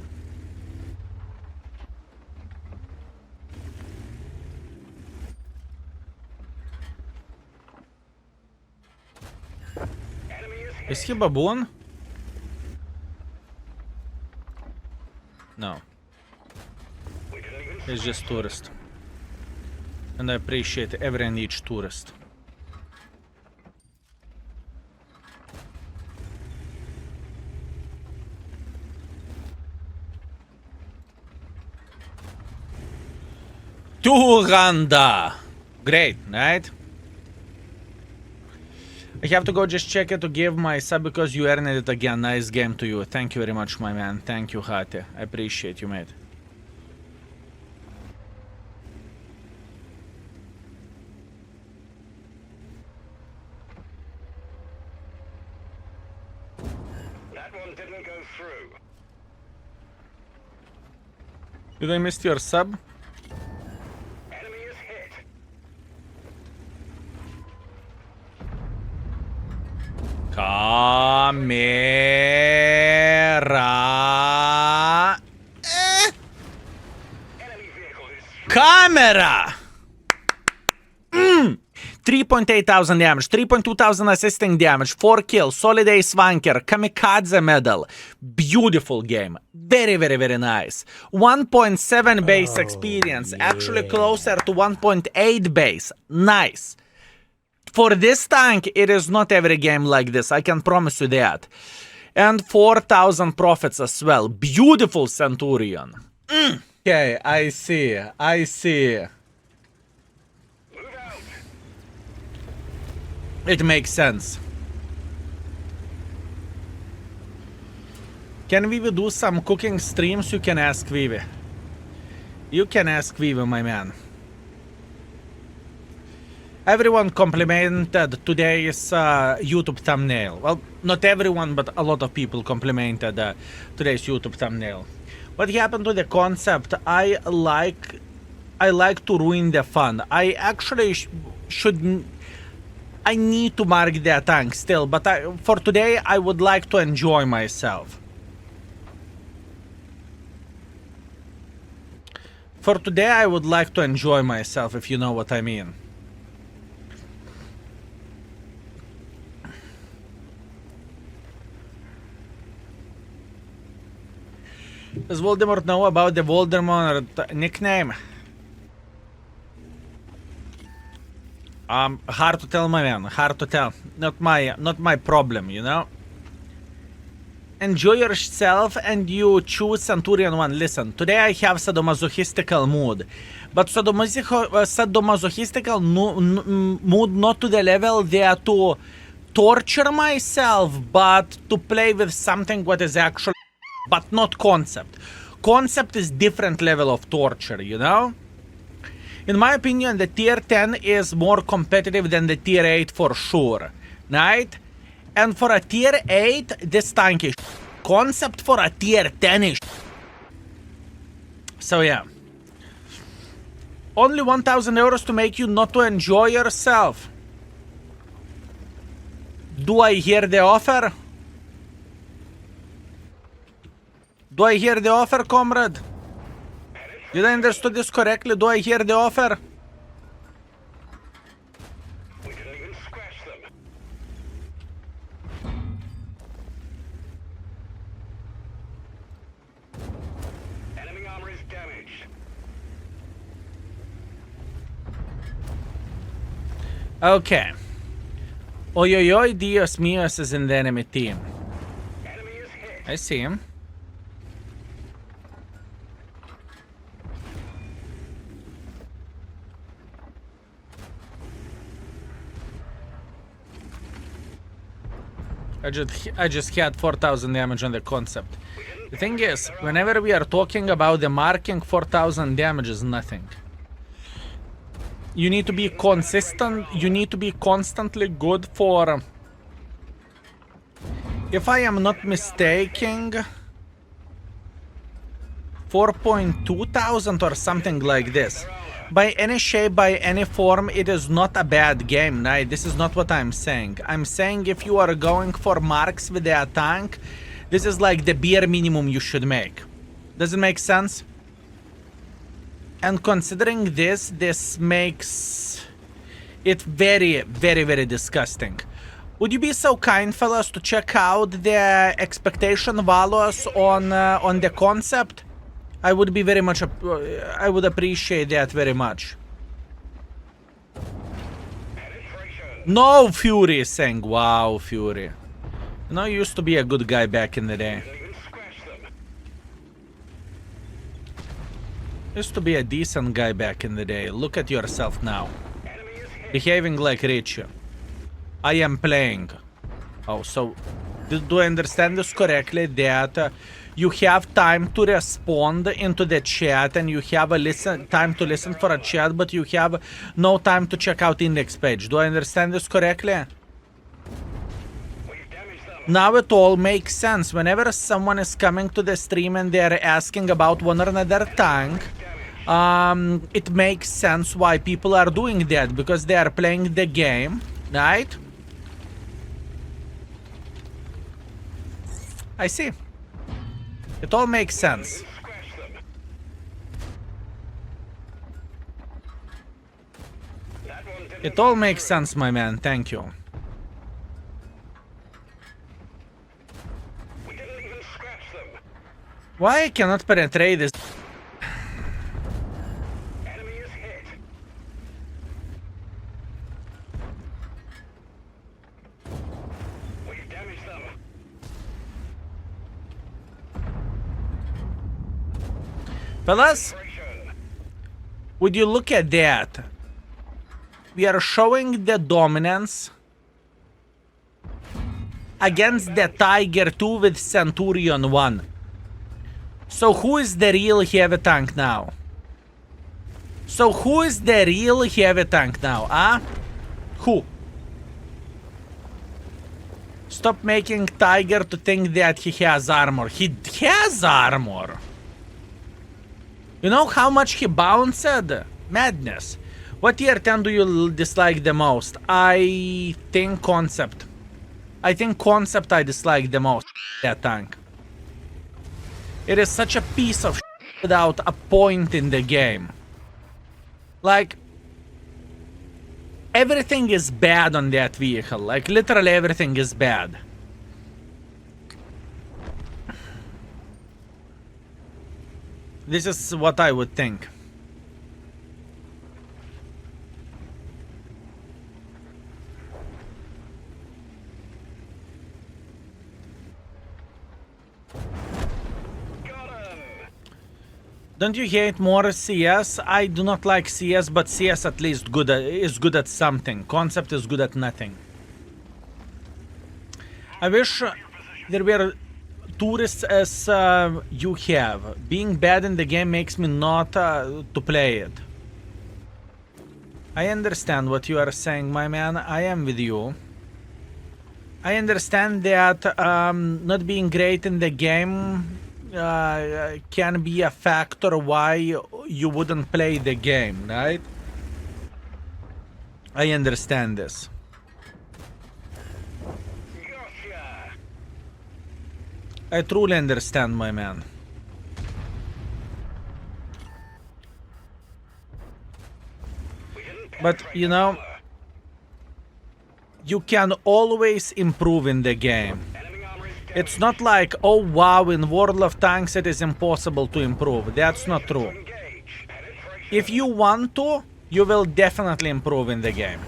S2: enemy is hit.
S1: Is he baboon? No.
S2: We didn't even
S1: It's just tourist. And I appreciate every and each tourist. Tuhanda! Great, right? I have to go just check it to give my sub because you earned it again. Nice game to you. Thank you very much, my man. Thank you, Hate. I appreciate you, mate.
S2: That one didn't go through.
S1: Did I miss your sub?
S2: Enemy is hit.
S1: Camera.
S2: Enemy vehicle is
S1: Camera! 3.8 thousand damage, 3.2 thousand assisting damage, 4 kills, solid ace wanker, kamikaze medal. Beautiful game. Very, very, very nice. 1.7 base experience, actually closer to 1.8 base. Nice. For this tank, it is not every game like this, I can promise you that. And 4,000 profits as well. Beautiful Centurion. Okay, I see. I see.
S2: move out.
S1: It makes sense. Can Vivi do some cooking streams? You can ask Vivi. You can ask Vivi, my man. Everyone complimented today's YouTube thumbnail. Well, not everyone, but a lot of people complimented today's YouTube thumbnail. What happened to the concept? I like to ruin the fun. I actually should. I need to mark the tank still, but for today I would like to enjoy myself. For today I would like to enjoy myself, if you know what I mean. Does Voldemort know about the Voldemort nickname? Hard to tell, my man. Hard to tell. Not my problem, you know. Enjoy yourself and you choose Centurion 1. Listen, today I have sadomasochistical mood. But sadomasochistical mood not to the level there to torture myself, but to play with something what is actually... But not concept. Concept is different level of torture, you know? In my opinion, the tier 10 is more competitive than the tier 8 for sure, right? And for a tier 8, this tank is concept for a tier 10 is. So yeah. Only 1,000 euros to make you not to enjoy yourself. Do I hear the offer? Do I hear the offer, comrade? Did I understood this correctly? Do I hear the offer?
S2: We didn't even scratch them. Enemy armor is damaged.
S1: Okay. Oyoyoy, Dios míos is in the enemy team.
S2: Enemy is hit.
S1: I see him. I just had 4,000 damage on the concept. The thing is, whenever we are talking about the marking, 4,000 damage is nothing. You need to be consistent. You need to be constantly good for... If I am not mistaken, 4.2 thousand or something like this. By any shape, by any form, it is not a bad game, right? This is not what I'm saying. I'm saying if you are going for marks with the tank, this is like the bare minimum you should make. Does it make sense? And considering this, this makes it very, very, very disgusting. Would you be so kind, fellas, to check out the expectation values on the concept? I would be very much, I would appreciate that very much. No, Fury is saying, wow, Fury. You know, you used to be a good guy back in the day. Used to be a decent guy back in the day. Look at yourself now. Behaving like Redshire. I am playing. Oh, so do I understand this correctly that you have time to respond into the chat and you have a time to listen for a chat, but you have no time to check out index page. Do I understand this correctly? Now it all makes sense. Whenever someone is coming to the stream and they're asking about one or another tank, it makes sense why people are doing that, because they are playing the game, right? I see. It all makes sense. It all makes sense, my man. Thank you. Why I cannot penetrate this?
S2: Enemy is hit. We've damaged them.
S1: Fellas, would you look at that? We are showing the dominance against the Tiger 2 with Centurion 1. So who is the real heavy tank now? So who is the real heavy tank now, huh? Who? Stop making Tiger to think that he has armor. He has armor. You know how much he bounced? Madness. What tier 10 do you dislike the most? I think concept. I think concept I dislike the most. That tank. It is such a piece of shit without a point in the game. Like, everything is bad on that vehicle. Like, literally everything is bad. This is what I would think. Don't you hate more CS? I do not like CS, but CS at least is good at something. Concept is good at nothing. I wish there were tourists as you have. Being bad in the game makes me not to play it. I understand what you are saying, my man. I am with you. I understand that not being great in the game can be a factor why you wouldn't play the game, right? I understand this.
S2: Gotcha.
S1: I truly understand, my man. But, you know, you can always improve in the game. It's not like, oh wow, in World of Tanks it is impossible to improve. That's not true. If you want to, you will definitely improve in the game.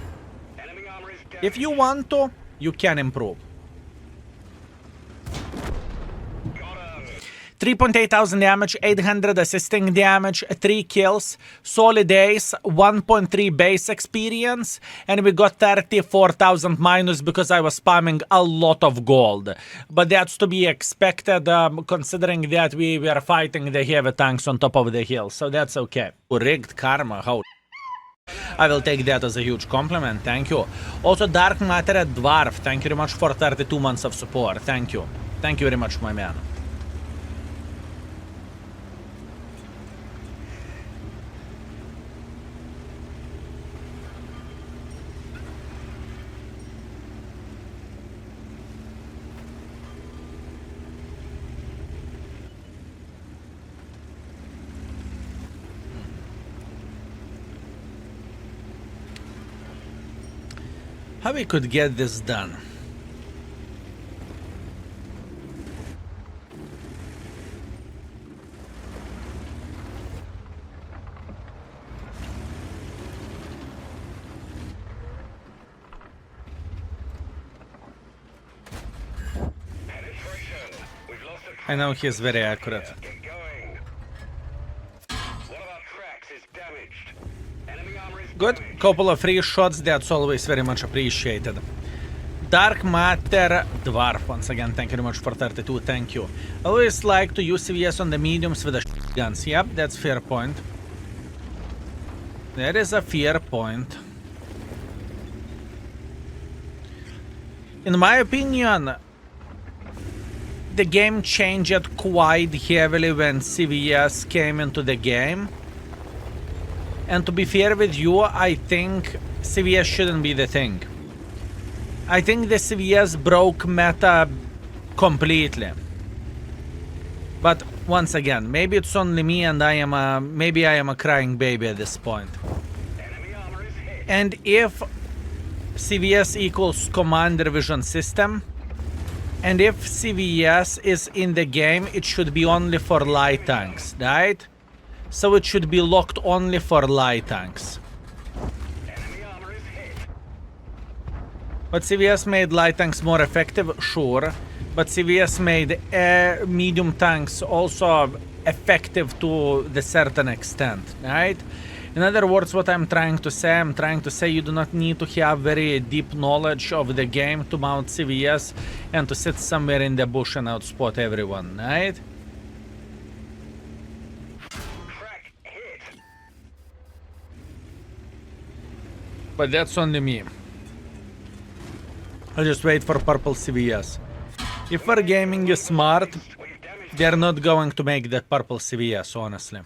S1: If you want to, you can improve. 3.8 thousand damage, 800 assisting damage, 3 kills, solid ace, 1.3 base experience, and we got 34,000 minus because I was spamming a lot of gold. But that's to be expected, considering that we were fighting the heavy tanks on top of the hill, so that's okay. Rigged karma, how... I will take that as a huge compliment, thank you. Also, Dark Matter at Dwarf, thank you very much for 32 months of support, thank you. Thank you very much, my man. How we could get this done? I know he's very accurate.
S2: Get going. One of our tracks is damaged. Enemy armor is
S1: Good.
S2: damaged.
S1: Couple of free shots, that's always very much appreciated. Dark Matter Dwarf, once again, thank you very much for 32, thank you. Always like to use CVS on the mediums with the guns. Yep, that's fair point. That is a fair point. In my opinion, the game changed quite heavily when CVS came into the game. And to be fair with you, I think CVS shouldn't be the thing. I think the CVS broke meta completely. But once again, maybe it's only me and maybe I am a crying baby at this point.
S2: Enemy armor is hit.
S1: And if CVS equals commander vision system, and if CVS is in the game, it should be only for light tanks, right? So it should be locked only for light tanks.
S2: Enemy armor is hit.
S1: But CVS made light tanks more effective, sure. But CVS made medium tanks also effective to the certain extent, right? In other words, what I'm trying to say, you do not need to have very deep knowledge of the game to mount CVS and to sit somewhere in the bush and outspot everyone, right?
S2: Track hit.
S1: But that's only me. I'll just wait for purple CVS. If Wargaming is smart,
S2: We've damaged.
S1: they're not going to make that purple CVS, honestly.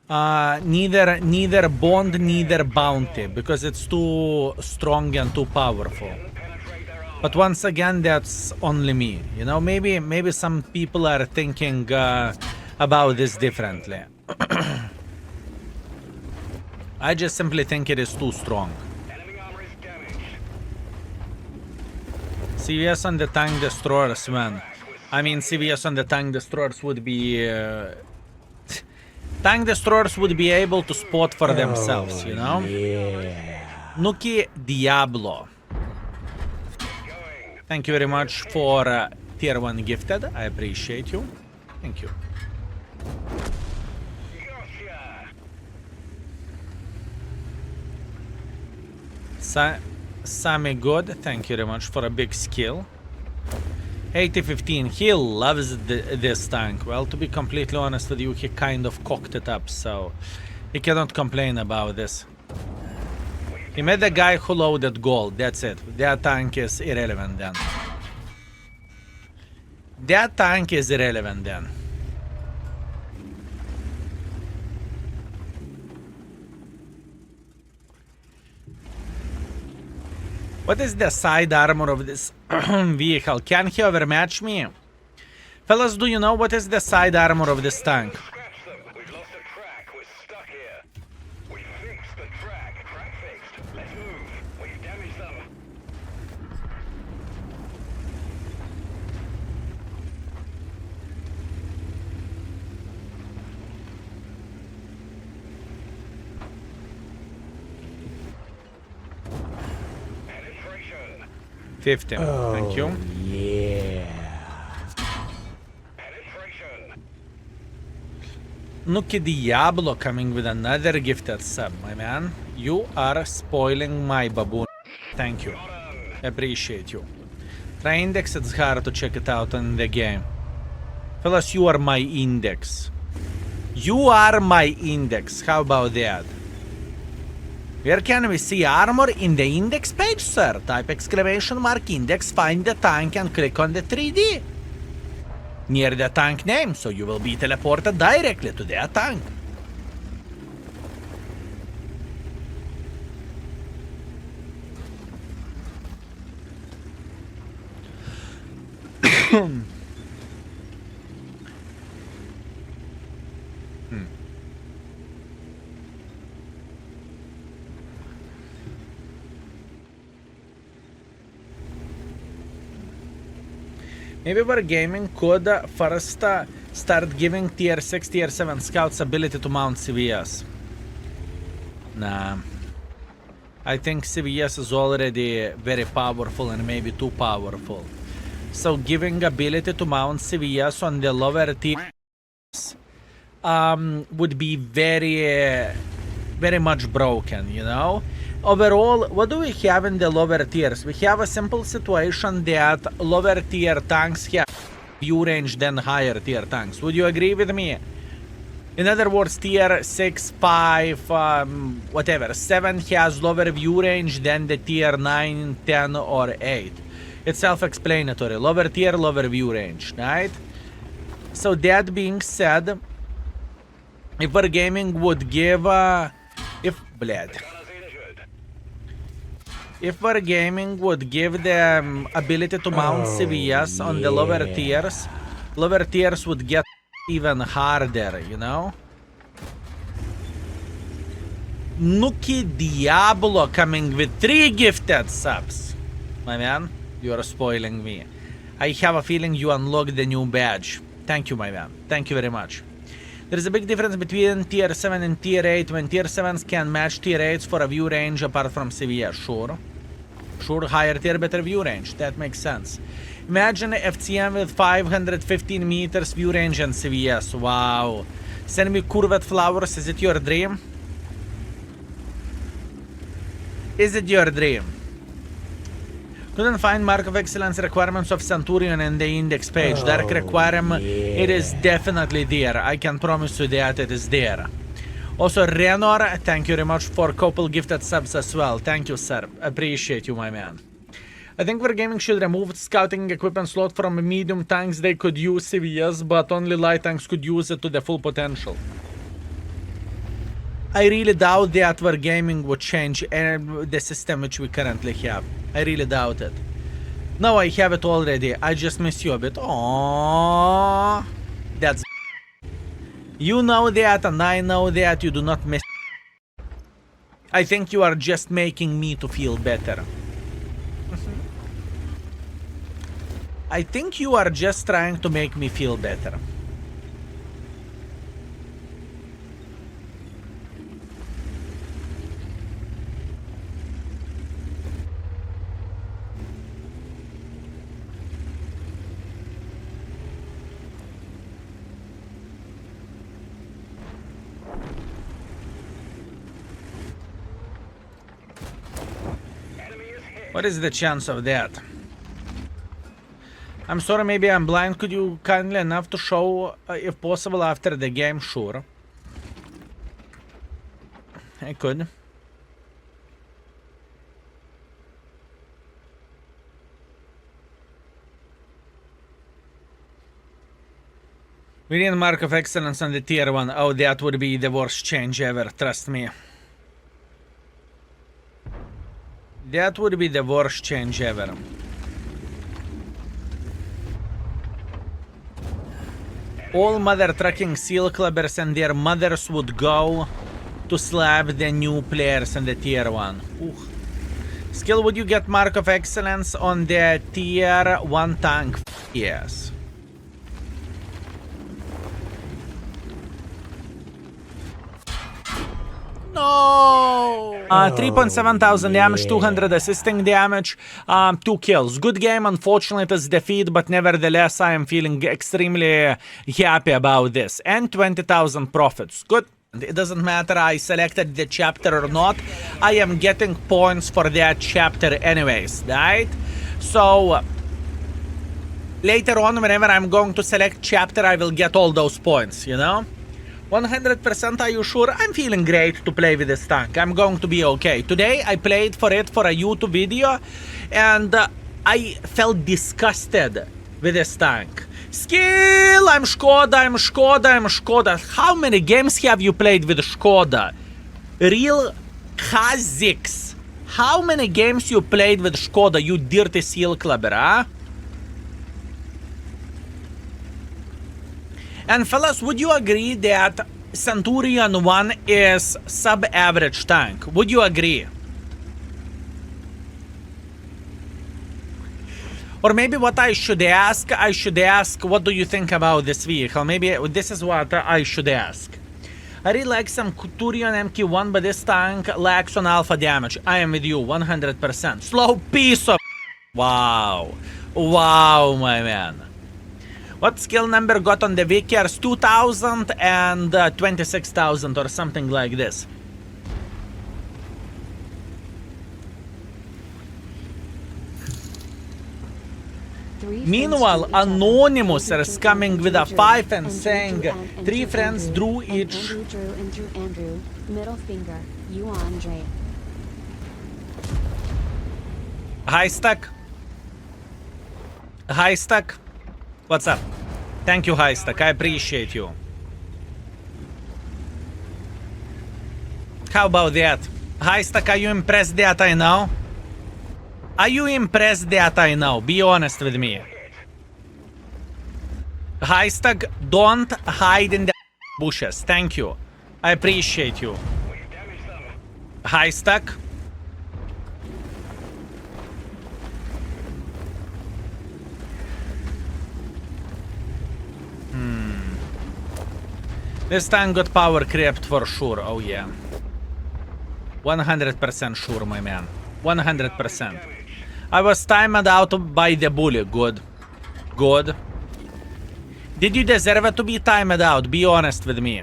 S1: Neither Bond, neither Bounty, because it's too strong and too powerful.
S2: Penetrate their armor.
S1: But once again, that's only me. You know, maybe some people are thinking about this differently. I just simply think it is too strong.
S2: Enemy armor is damaged.
S1: CVS on the tank destroyers, man. I mean, CVS on the tank destroyers would be... tank destroyers would be able to spot for themselves, you know?
S3: Yeah.
S1: Nuki Diablo.
S2: Going.
S1: Thank you very much for tier 1 gifted. I appreciate you. Thank you.
S2: Gotcha.
S1: Sammy Good, thank you very much for a big skill. 8015, he loves this tank. Well, to be completely honest with you, he kind of cocked it up, so he cannot complain about this. He met the guy who loaded gold, that's it. That tank is irrelevant then. That tank is irrelevant then. What is the side armor of this vehicle? Can he overmatch me? Fellas, do you know what is the side armor of this tank?
S2: Scratch them. We've lost a track. We're stuck here. We fixed the track. Track fixed. Let's move. We've damaged them. Penetration.
S1: 50. Thank you.
S3: Yeah.
S2: Penetration.
S1: Nuki Diablo coming with another gifted sub, my man. You are spoiling my baboon. Thank you. Appreciate you. Try index, it's hard to check it out in the game. Fellas, you are my index. You are my index. How about that? Where can we see armor? In the index page, sir. Type exclamation mark index, find the tank and click on the 3D. Near the tank name, so you will be teleported directly to that tank. Maybe Wargaming could first start giving tier 6, tier 7 scouts ability to mount CVS. Nah. I think CVS is already very powerful and maybe too powerful. So giving ability to mount CVS on the lower tiers would be very much broken, you know? Overall, what do we have in the lower tiers? We have a simple situation that lower tier tanks have view range than higher tier tanks. Would you agree with me? In other words, tier 6, 5, whatever, 7 has lower view range than the tier 9, 10 or 8. It's self-explanatory. Lower tier, lower view range, right? So that being said, if Wargaming would give if Wargaming would give the ability to mount CVS on the lower tiers would get even harder, you know? Nuki Diablo coming with 3 gifted subs. My man, you are spoiling me. I have a feeling you unlocked the new badge. Thank you, my man. Thank you very much. There is a big difference between tier 7 and tier 8 when tier 7s can match tier 8s for a view range apart from CVS, sure. Sure, higher tier, better view range. That makes sense. Imagine FCM with 515 meters view range and CVS. Wow. Send me curved flowers. Is it your dream? Is it your dream? Couldn't find Mark of Excellence requirements of Centurion in the index page. Dark requirement, it is definitely there. I can promise you that it is there. Also, Renor, thank you very much for couple gifted subs as well. Thank you, sir. Appreciate you, my man. I think Wargaming should remove scouting equipment slot from medium tanks. They could use CVS, but only light tanks could use it to the full potential. I really doubt that Wargaming would change the system which we currently have. I really doubt it. No, I have it already. I just miss you a bit. Aww. That's... You know that and I know that you do not miss... I think you are just making me to feel better. I think you are just trying to make me feel better. What is the chance of that? I'm sorry, maybe I'm blind. Could you kindly enough to show, if possible, after the game? Sure. I could. We need a Mark of Excellence on the tier 1. Oh, that would be the worst change ever, trust me. That would be the worst change ever. All mother trucking seal clubbers and their mothers would go to slap the new players in the tier 1. Ooh. Skill, would you get Mark of Excellence on the tier 1 tank? Yes. No! 3.7 thousand damage, 200 assisting damage, 2 kills. Good game, unfortunately it is defeat, but nevertheless I am feeling extremely happy about this. And 20,000 profits. Good. It doesn't matter I selected the chapter or not, I am getting points for that chapter anyways, right? So, later on whenever I'm going to select chapter I will get all those points, you know? 100%, are you sure? I'm feeling great to play with this tank. I'm going to be okay. Today I played for it for a YouTube video and I felt disgusted with this tank. Skill! I'm Skoda. How many games have you played with Skoda? Real Kazakhs. How many games you played with Skoda, you dirty seal clubber, huh? And fellas, would you agree that Centurion 1 is sub-average tank? Would you agree? Or maybe what I should ask, what do you think about this vehicle? Maybe this is what I should ask. I really like Centurion MK1, but this tank lacks on alpha damage. I am with you 100%. Slow piece of... Wow. Wow, my man. What skill number got on the Vickers? 2000 and 26,000 or something like this. Meanwhile, Anonymous is coming with a 5 and saying 3 friends drew each.
S4: Andrew. Middle finger. You Andre.
S1: High stack. High stack. What's up? Thank you, High stack. I appreciate you. How about that? High stack, are you impressed that I know? Are you impressed that I know? Be honest with me. High stack, don't hide in the bushes. Thank you. I appreciate you. High stack. This tank got power crept for sure. Oh yeah. 100% sure, my man. 100%. I was timed out by the bully. Good. Good. Did you deserve it to be timed out? Be honest with me.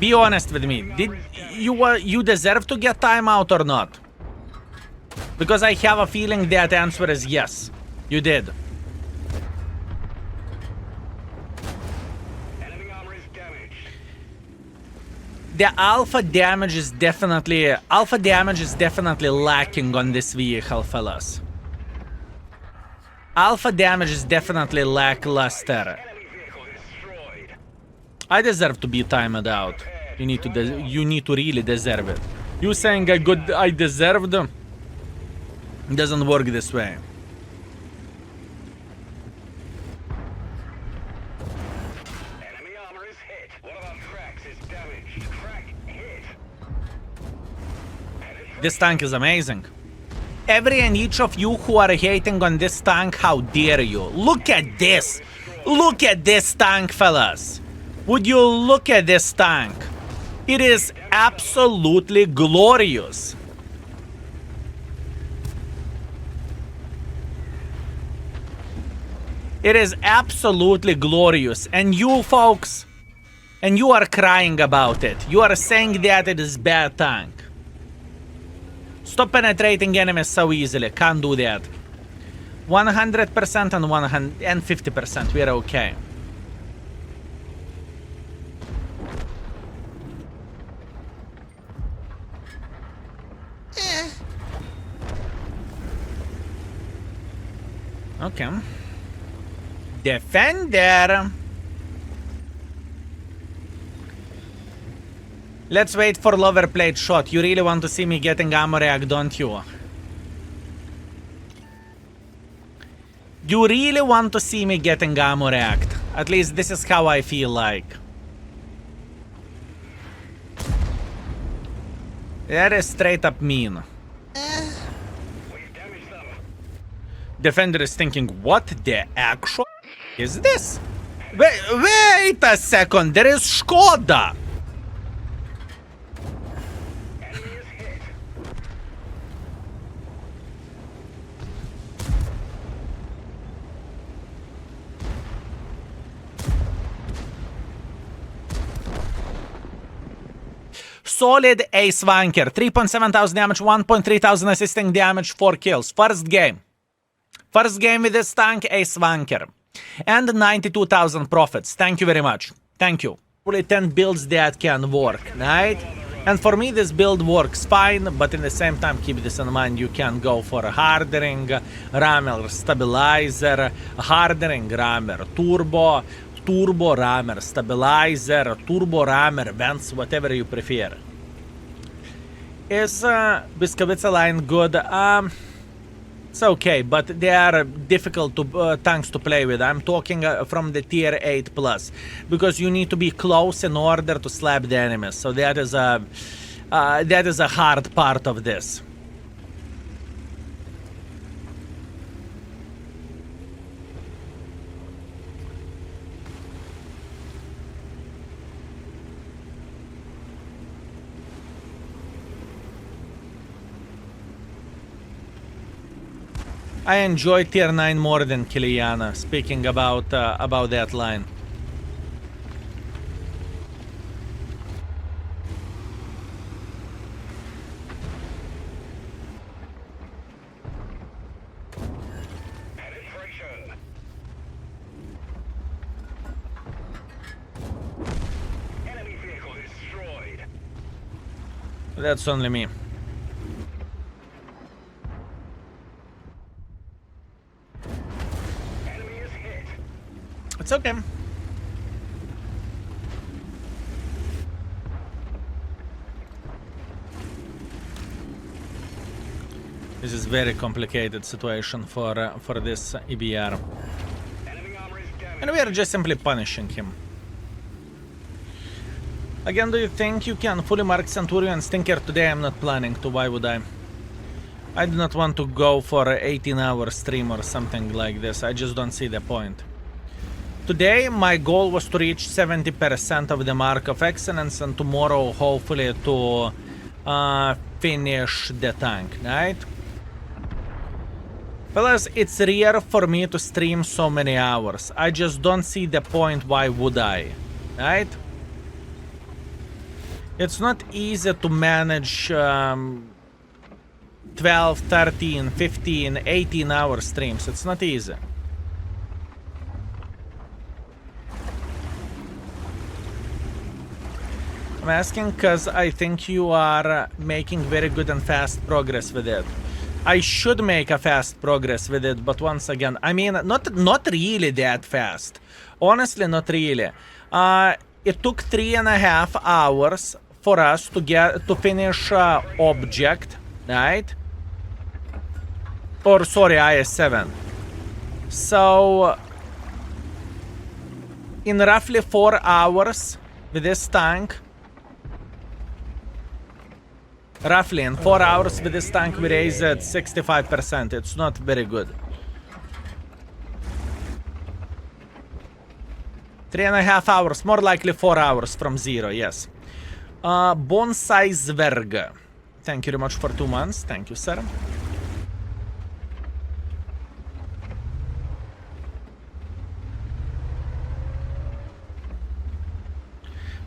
S1: Be honest with me. Did you deserve to get time out or not? Because I have a feeling that answer is yes. You did. The alpha damage is definitely lacking on this vehicle, fellas. Alpha damage is definitely lackluster. I deserve to be timed out. You need to really deserve it. You saying I deserved them? It doesn't work this way. This tank is amazing. Every and each of you who are hating on this tank, how dare you? Look at this! Look at this tank, fellas! Would you look at this tank? It is absolutely glorious. It is absolutely glorious. And you folks, and you are crying about it. You are saying that it is bad tank. Stop penetrating enemies so easily. Can't do that. 100% and 50%. We're okay. Okay. Defender. Let's wait for lower plate shot. You really want to see me getting ammo react, don't you? You really want to see me getting ammo react. At least this is how I feel like. That is straight up mean. Defender is thinking, what the actual is this? Wait a second, there is Skoda! Solid ace wanker. 3.7 thousand damage, 1.3 thousand assisting damage, 4 kills. First game. First game with this tank, ace wanker. And 92,000 profits. Thank you very much. Thank you. Only 10 builds that can work, right? And for me, this build works fine, but in the same time, keep this in mind. You can go for a hardening, rammer stabilizer, hardening rammer turbo, turbo rammer stabilizer, turbo rammer vents, whatever you prefer. Is Biskovica line good? It's okay, but they are difficult to tanks to play with. I'm talking from the tier 8 plus, because you need to be close in order to slap the enemies. So that is a hard part of this. I enjoy tier 9 more than Kiliana, speaking about that line.
S2: Penetration. Enemy vehicle destroyed.
S1: That's only me.
S2: Enemy is hit.
S1: It's okay. This is very complicated situation for this EBR.
S2: Enemy armor is damaged.
S1: And we are just simply punishing him. Again, do you think you can fully mark Centurion and Stinker today? I'm not planning to, why would I? I do not want to go for an 18-hour stream or something like this. I just don't see the point. Today, my goal was to reach 70% of the mark of excellence, and tomorrow, hopefully, to finish the tank, right? Fellas, it's rare for me to stream so many hours. I just don't see the point, why would I, right? It's not easy to manage 12, 13, 15, 18-hour streams. It's not easy. I'm asking because I think you are making very good and fast progress with it. I should make a fast progress with it, but once again, I mean, not really that fast. Honestly, not really. It took 3.5 hours for us to finish object, right? Or sorry, IS-7. So in roughly 4 hours with this tank, roughly in 4 hours with this tank, we raised 65%. It's not very good. 3.5 hours, more likely 4 hours from 0, yes. Bonsai Zverg. Thank you very much for 2 months. Thank you, sir.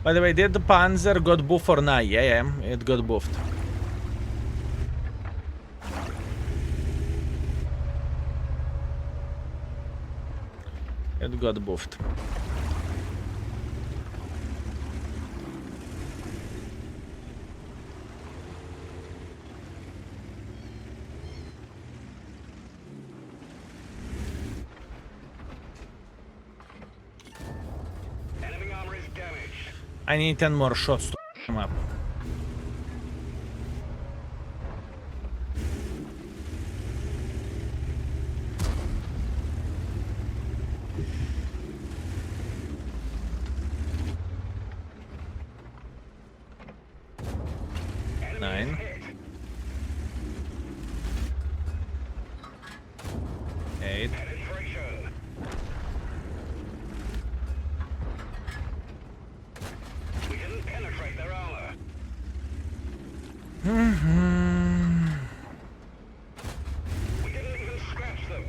S1: By the way, did the Panzer got buff or not? Yeah, it got buffed. It got buffed.
S2: Enemy armor is damaged.
S1: I need 10 more shots to him up.
S2: Enemy
S1: 9.
S2: is hit.
S1: 8.
S2: Penetration. We didn't penetrate their armor. We didn't even scratch them.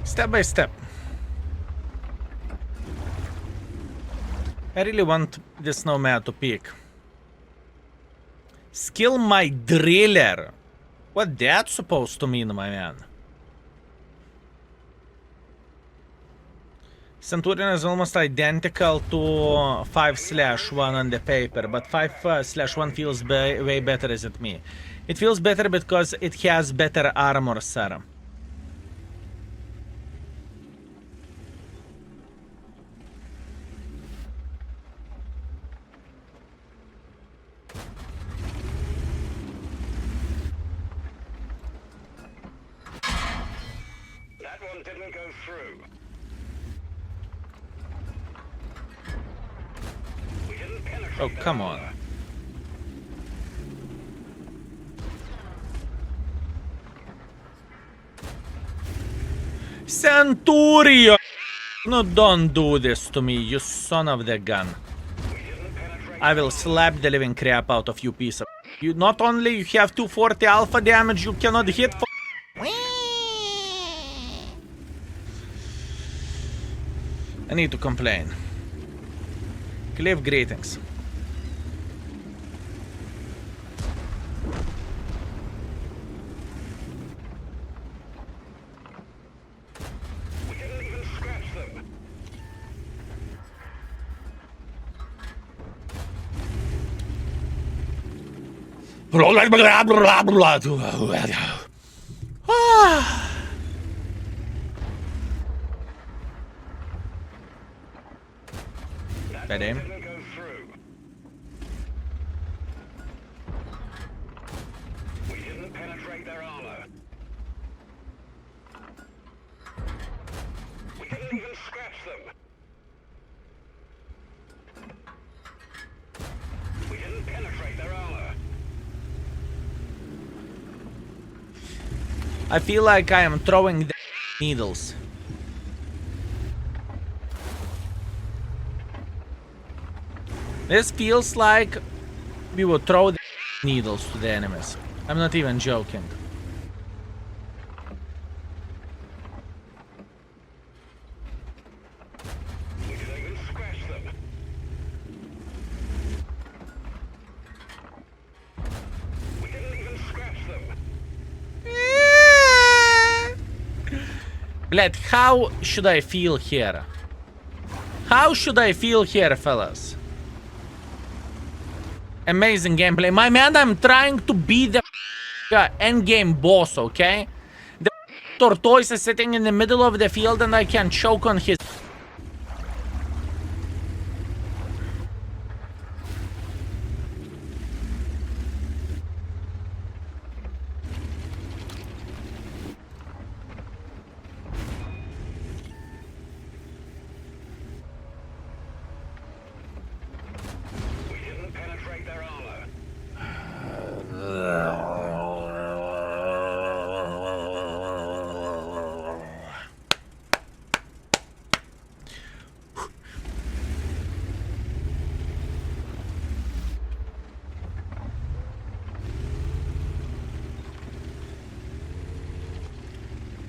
S1: Step by step. I really want this nomad to peak. Skill my driller. What that's supposed to mean, my man? Centurion is almost identical to 5/1 on the paper, but 5/1 feels way better, is it me? It feels better because it has better armor, sir.
S2: That one didn't go through. We didn't penetrate
S1: Oh,
S2: their
S1: come on.
S2: armor.
S1: Centurion! No, don't do this to me, you son of the gun. I will slap the living crap out of you piece of... You not only you have 240 alpha damage, you cannot hit for... I need to complain. Cliff, greetings.
S2: We didn't even scratch them.
S1: Bad aim.
S2: Didn't go through. We didn't penetrate their armor. We didn't even scratch them. We didn't penetrate their armor.
S1: I feel like I am throwing the needles. This feels like we would throw the needles to the enemies. I'm not even joking.
S2: We didn't even scratch them. We didn't even scratch them.
S1: Bled, how should I feel here? How should I feel here, fellas? Amazing gameplay. My man, I'm trying to be the endgame boss, okay? The tortoise is sitting in the middle of the field and I can choke on his...
S2: We didn't penetrate their armor.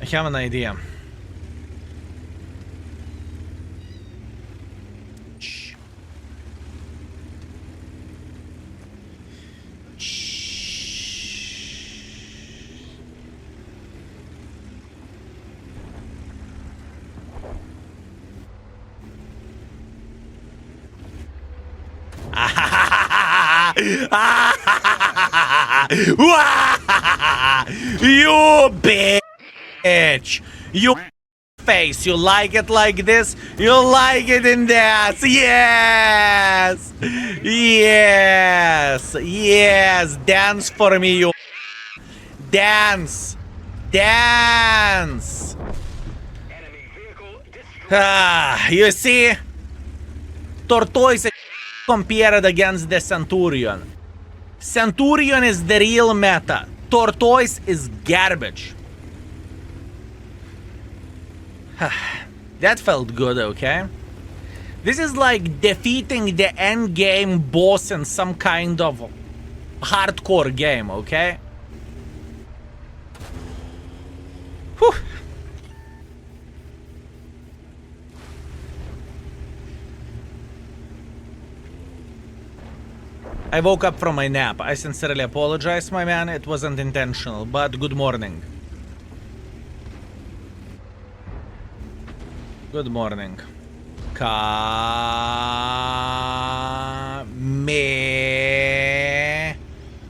S1: I have an idea. Shh. You bitch! You face! You like it like this? You like it in the ass? Yes! Yes! Yes! Dance for me, you... Dance! Dance!
S2: Enemy vehicle destroyed.
S1: Ah, you see? Tortoise is compared against the Centurion. Centurion is the real meta. Tortoise is garbage. That felt good, okay? This is like defeating the end game boss in some kind of hardcore game, okay? Whew. I woke up from my nap. I sincerely apologize, my man. It wasn't intentional, but good morning. Good morning. Me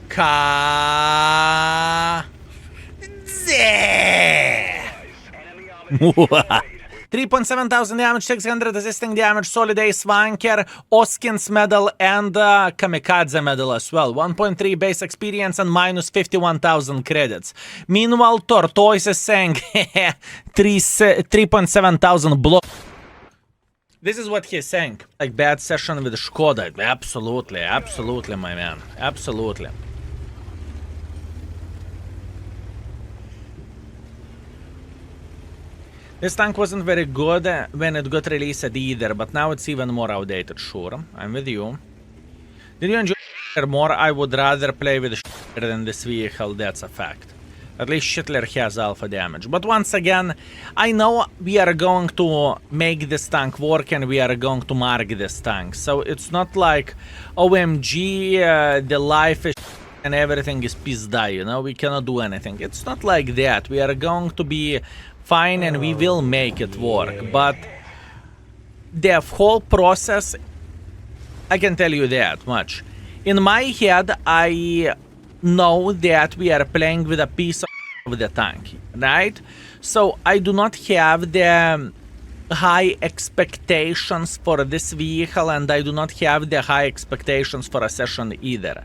S1: ka
S2: Enemy armor destroyed.
S1: 3.7 thousand damage, 600 assisting damage, solid ace wanker, Oskin's medal, and kamikaze medal as well. 1.3 base experience and minus 51,000 credits. Meanwhile, Tortoise is saying 3.7 thousand block. This is what he's saying. Like bad session with Škoda. Absolutely, absolutely, my man. Absolutely. This tank wasn't very good when it got released either, but now it's even more outdated, sure. I'm with you. Did you enjoy more? I would rather play with Schindler than this vehicle, that's a fact. At least Schindler has alpha damage. But once again, I know we are going to make this tank work and we are going to mark this tank. So it's not like OMG, the life is and everything is pizda, you know? We cannot do anything. It's not like that. We are going to be fine and we will make it work. But the whole process, I can tell you that much. In my head, I know that we are playing with a piece of the tank, right? So I do not have the high expectations for this vehicle, and I do not have the high expectations for a session either.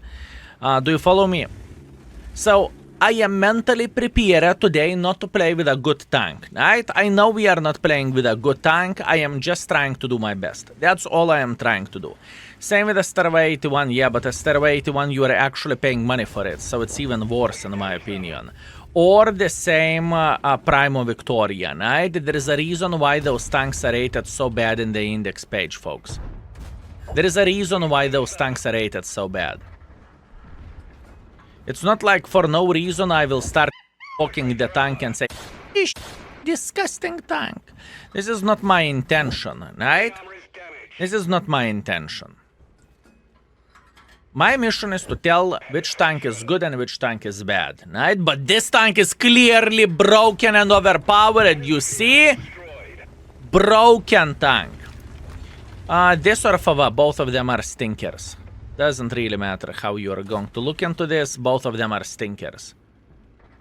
S1: Do you follow me? So I am mentally prepared today not to play with a good tank, right? I know we are not playing with a good tank. I am just trying to do my best. That's all I am trying to do. Same with the Stairway 81, yeah, but the Stairway 81 you are actually paying money for it, so it's even worse in my opinion. Or the same Primo Victorian, right? There is a reason why those tanks are rated so bad in the index page, folks. There is a reason why those tanks are rated so bad. It's not like for no reason I will start talking the tank and say, disgusting tank. This is not my intention, right? This is not my intention. My mission is to tell which tank is good and which tank is bad, right? But this tank is clearly broken and overpowered, you see? Broken tank. This or Fava, both of them are stinkers. Doesn't really matter how you're going to look into this, both of them are stinkers.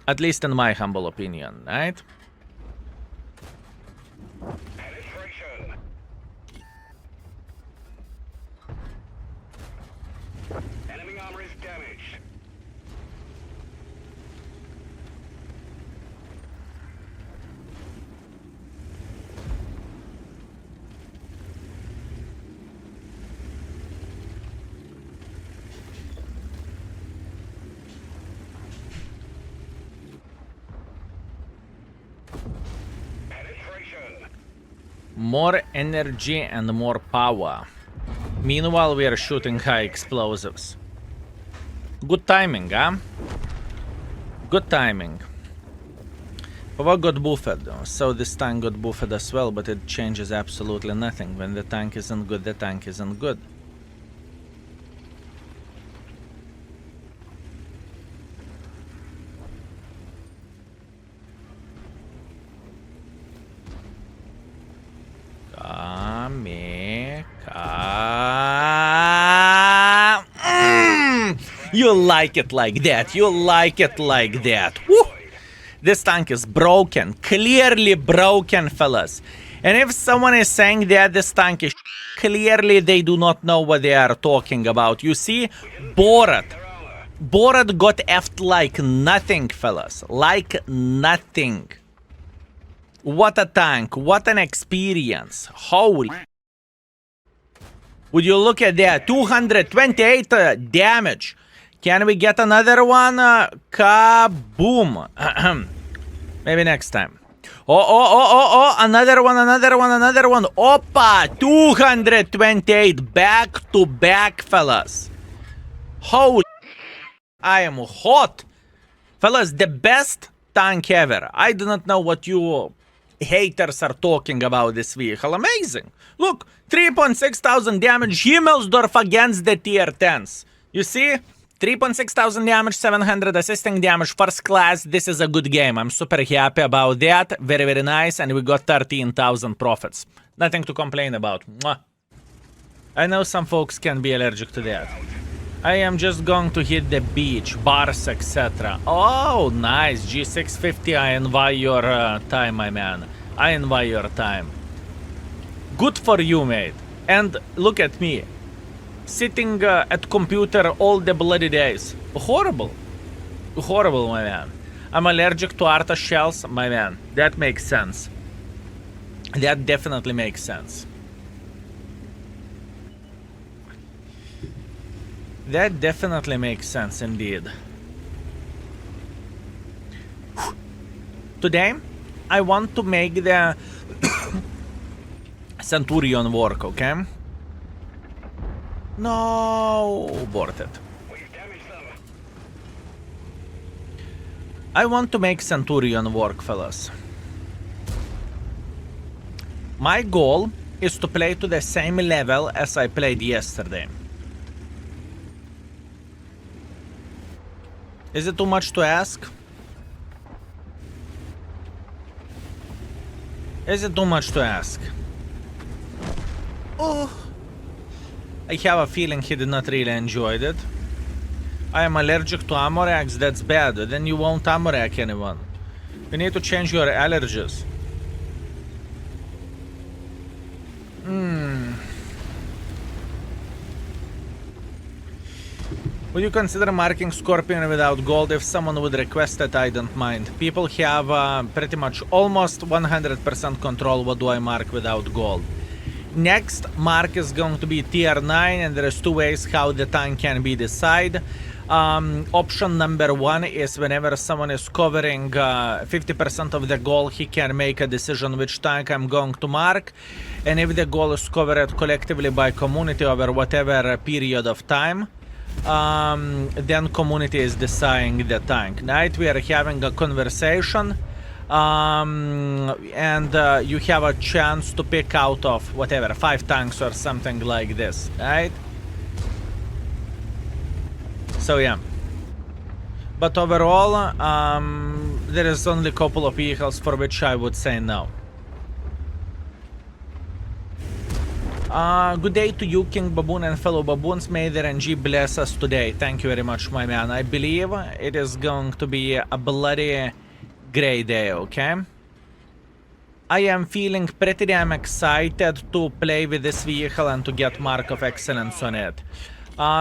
S1: At least in my humble opinion, right?
S2: Enemy armor is damaged.
S1: More energy and more power. Meanwhile, we are shooting high explosives. Good timing, huh? Good timing. What got buffed? So this tank got buffed as well, but it changes absolutely nothing. When the tank isn't good, the tank isn't good. You like it like that. You like it like that. Woo! This tank is broken. Clearly broken, fellas. And if someone is saying that this tank is clearly they do not know what they are talking about. You see? Borat got effed like nothing, fellas. Like nothing. What a tank. What an experience. Holy. Would you look at that? 228 damage. Can we get another one? Kaboom. Maybe next time. Oh, another one. Opa, 228 back to back, fellas. Holy, I am hot. Fellas, the best tank ever. I do not know what you haters are talking about this vehicle. Amazing. Look, 3.6 thousand damage. Himmelsdorf against the tier 10s. You see? 3.6 thousand damage, 700 assisting damage, first class. This is a good game. I'm super happy about that. Very, very nice. And we got 13,000 profits. Nothing to complain about. Mwah. I know some folks can be allergic to that. I am just going to hit the beach, bars, etc. Oh, nice. G650. I envy your time, my man. I envy your time. Good for you, mate. And look at me. Sitting at computer all the bloody days. Horrible. Horrible, my man. I'm allergic to Arta shells, my man. That makes sense. That definitely makes sense. That definitely makes sense indeed. Today, I want to make the Centurion work, okay? No, aborted.
S2: We've damaged them.
S1: I want to make Centurion work, fellas. My goal is to play to the same level as I played yesterday. Is it too much to ask? Is it too much to ask? Oh, I have a feeling he did not really enjoy it. I am allergic to Amorex, that's bad. Then you won't Amorex anyone. You need to change your allergies. Would you consider marking Scorpion without gold? If someone would request it, I don't mind. People have pretty much almost 100% control what do I mark without gold. Next mark is going to be tier 9, and there is two ways how the tank can be decided. Option number 1 is whenever someone is covering 50% of the goal, he can make a decision which tank I'm going to mark. And if the goal is covered collectively by community over whatever period of time, then community is deciding the tank. Right? We are having a conversation, and you have a chance to pick out of whatever 5 tanks or something like this, right? So yeah, but overall there is only a couple of vehicles for which I would say no. Good day to you, King Baboon and fellow baboons. May the RNG bless us today. Thank you very much, my man. I believe it is going to be a bloody great day, okay? I am feeling pretty damn excited to play with this vehicle and to get Mark of Excellence on it.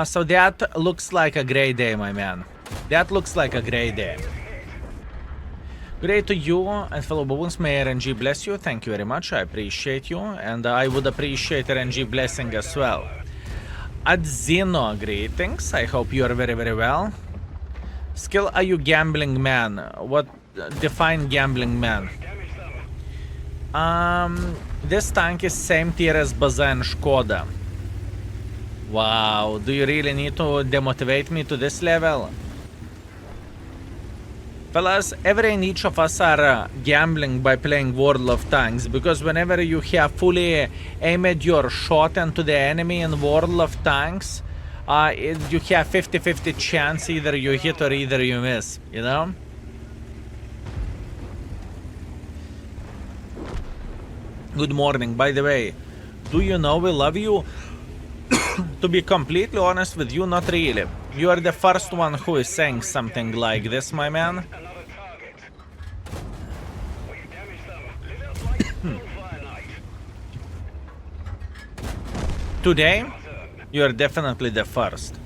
S1: So that looks like a great day, my man. That looks like a great day. Good day to you and fellow baboons. May RNG bless you. Thank you very much. I appreciate you. And I would appreciate RNG blessing as well. Adzino, greetings. I hope you are very, very well. Skill, are you gambling man? What define gambling man? This tank is same tier as Baza and Škoda. Wow, do you really need to demotivate me to this level? Fellas, every and each of us are gambling by playing World of Tanks, because whenever you have fully aimed your shot into the enemy in World of Tanks, you have 50-50 chance either you hit or either you miss, you know? Good morning, by the way. Do you know we love you? To be completely honest with you, not really. You are the first one who is saying something like this, my man.
S2: Another target. We've damaged them. Lit up like bonfire night.
S1: Today, you are definitely the first.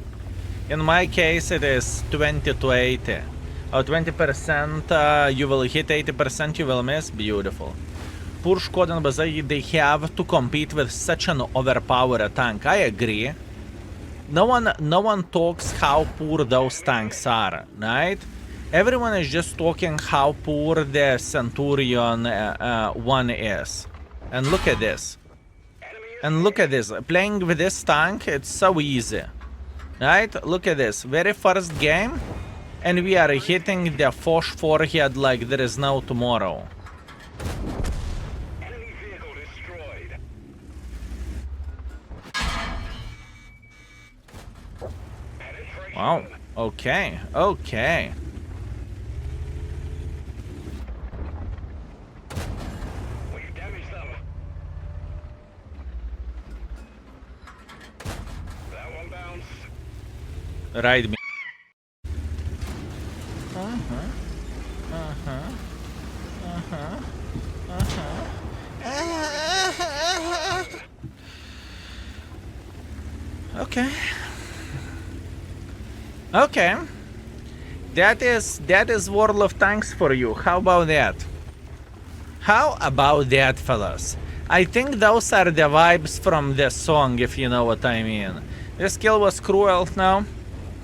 S1: In my case, it is 20 to 80. 20% you will hit, 80% you will miss. Beautiful. Poor Škoda and Baza, they have to compete with such an overpowered tank. I agree. No one talks how poor those tanks are, right? Everyone is just talking how poor the Centurion one is. And look at this. And look at this. Playing with this tank, it's so easy. Right? Look at this. Very first game, and we are hitting the Foch forehead like there is no tomorrow.
S2: Enemy vehicle destroyed. Penetration.
S1: Wow. Okay. Okay.
S2: We've damaged them. That one bounced.
S1: Ride me. Okay. Okay. That is World of Tanks for you. How about that? How about that, fellas? I think those are the vibes from the song, if you know what I mean. This kill was cruel now.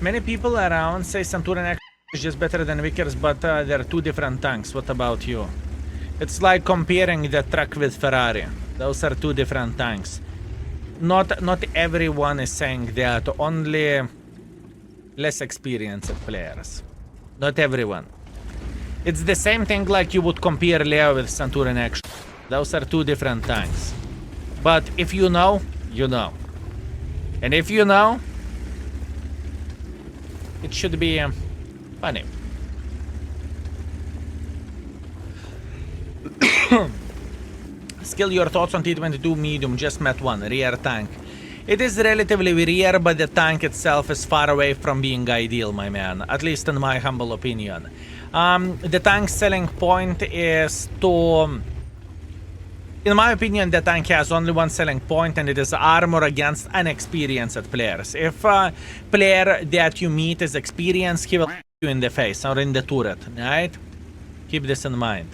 S1: Many people around say Centurion is just better than Vickers, but they're two different tanks. What about you? It's like comparing the truck with Ferrari. Those are two different tanks. Not everyone is saying that. Only less experienced players. Not everyone. It's the same thing like you would compare Leo with Centurion Action. Those are two different tanks. But if you know, you know. And if you know, it should be funny. Skill, your thoughts on T-22 medium. Just met one. Rear tank. It is relatively rear, but the tank itself is far away from being ideal, my man. At least in my humble opinion. The tank's selling point is to... In my opinion, the tank has only one selling point, and it is armor against inexperienced players. If a player that you meet is experienced, he will hit you in the face or in the turret, right? Keep this in mind.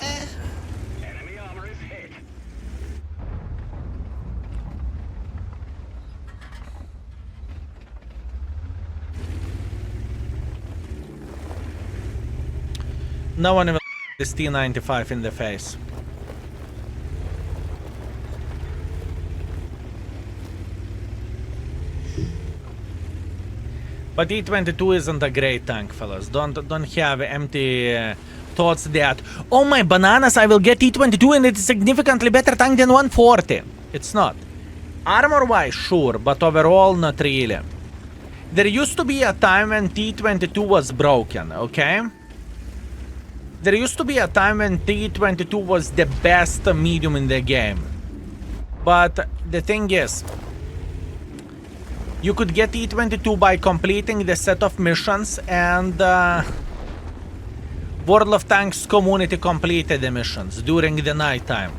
S2: Enemy armor is hit.
S1: No one will this T-95 in the face. But T-22 isn't a great tank, fellas. Don't have empty thoughts that, oh my bananas, I will get T-22 and it's a significantly better tank than 140. It's not. Armor-wise, sure, but overall, not really. There used to be a time when T-22 was broken, okay? There used to be a time when T-22 was the best medium in the game. But the thing is, you could get T-22 by completing the set of missions, and World of Tanks community completed the missions during the night time.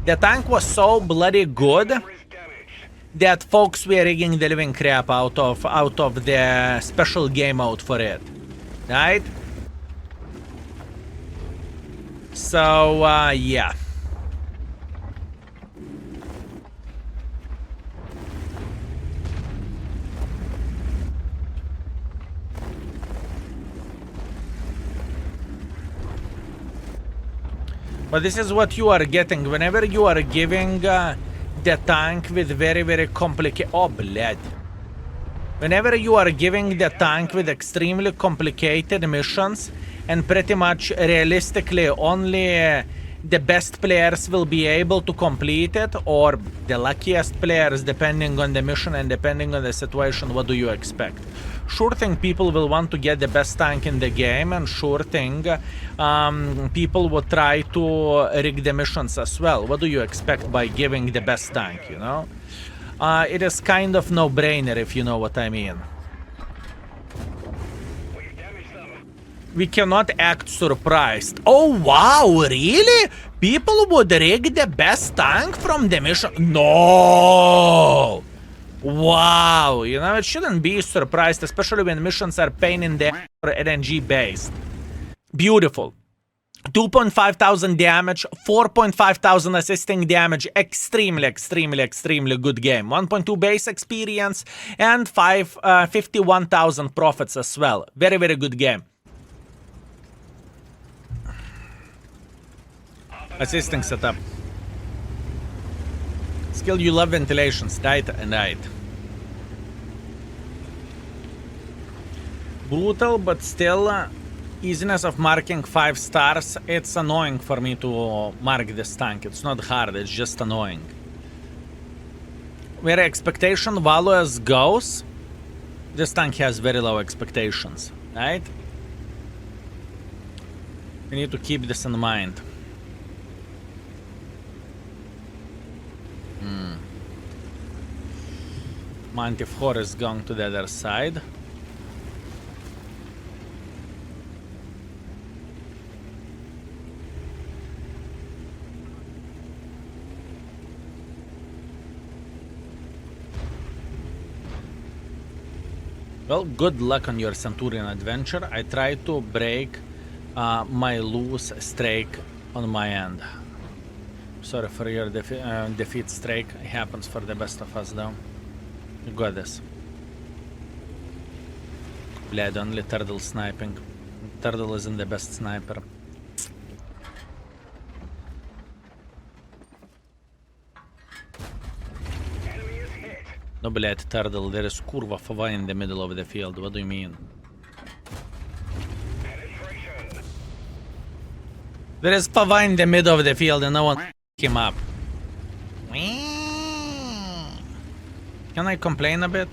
S1: The tank was so bloody good
S2: Armor is damaged.
S1: that folks were rigging the living crap out of the special game mode for it. Right? So, yeah. But this is what you are getting whenever you are giving the tank with very, very complicated... Oh, blood. Whenever you are giving the tank with extremely complicated missions, and pretty much realistically only the best players will be able to complete it, or the luckiest players depending on the mission and depending on the situation, what do you expect? Sure thing people will want to get the best tank in the game, and sure thing people will try to rig the missions as well. What do you expect by giving the best tank, you know? It is kind of no-brainer, if you know what I mean.
S2: We've damaged them.
S1: We cannot act surprised. Oh, wow, really? People would rig the best tank from the mission? No! Wow, you know, it shouldn't be surprised, especially when missions are pain in the ass or RNG based. Beautiful. 2,500 damage, 4,500 assisting damage, extremely good game. 1.2 base experience and 51,000 profits as well. Very good game. Assisting setup. Skill, you love ventilations, right? Right. Brutal, but still... easiness of marking 5 stars, it's annoying for me to mark this tank. It's not hard, it's just annoying. Where expectation values goes, this tank has very low expectations, right? We need to keep this in mind. Manticore is going to the other side. Well, good luck on your Centurion adventure. I tried to break my lose streak on my end. Sorry for your defeat streak. It happens for the best of us though. You got this. Blad, only turtle sniping. Turtle isn't the best sniper.
S2: Enemy is hit.
S1: No, blad, turtle, there is kurva fava in the middle of the field. What do you mean?
S2: Penetration.
S1: There is fava in the middle of the field and no one him up. Can I complain a bit?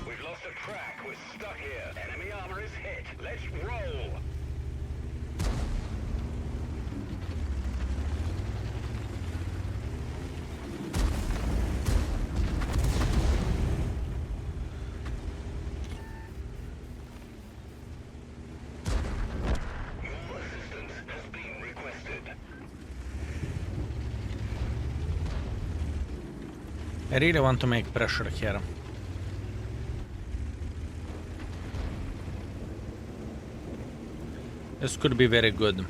S2: We've lost a track. We're stuck here. Enemy armor is hit. Let's roll. Your assistance has been requested.
S1: I really want to make pressure here. This could be very good.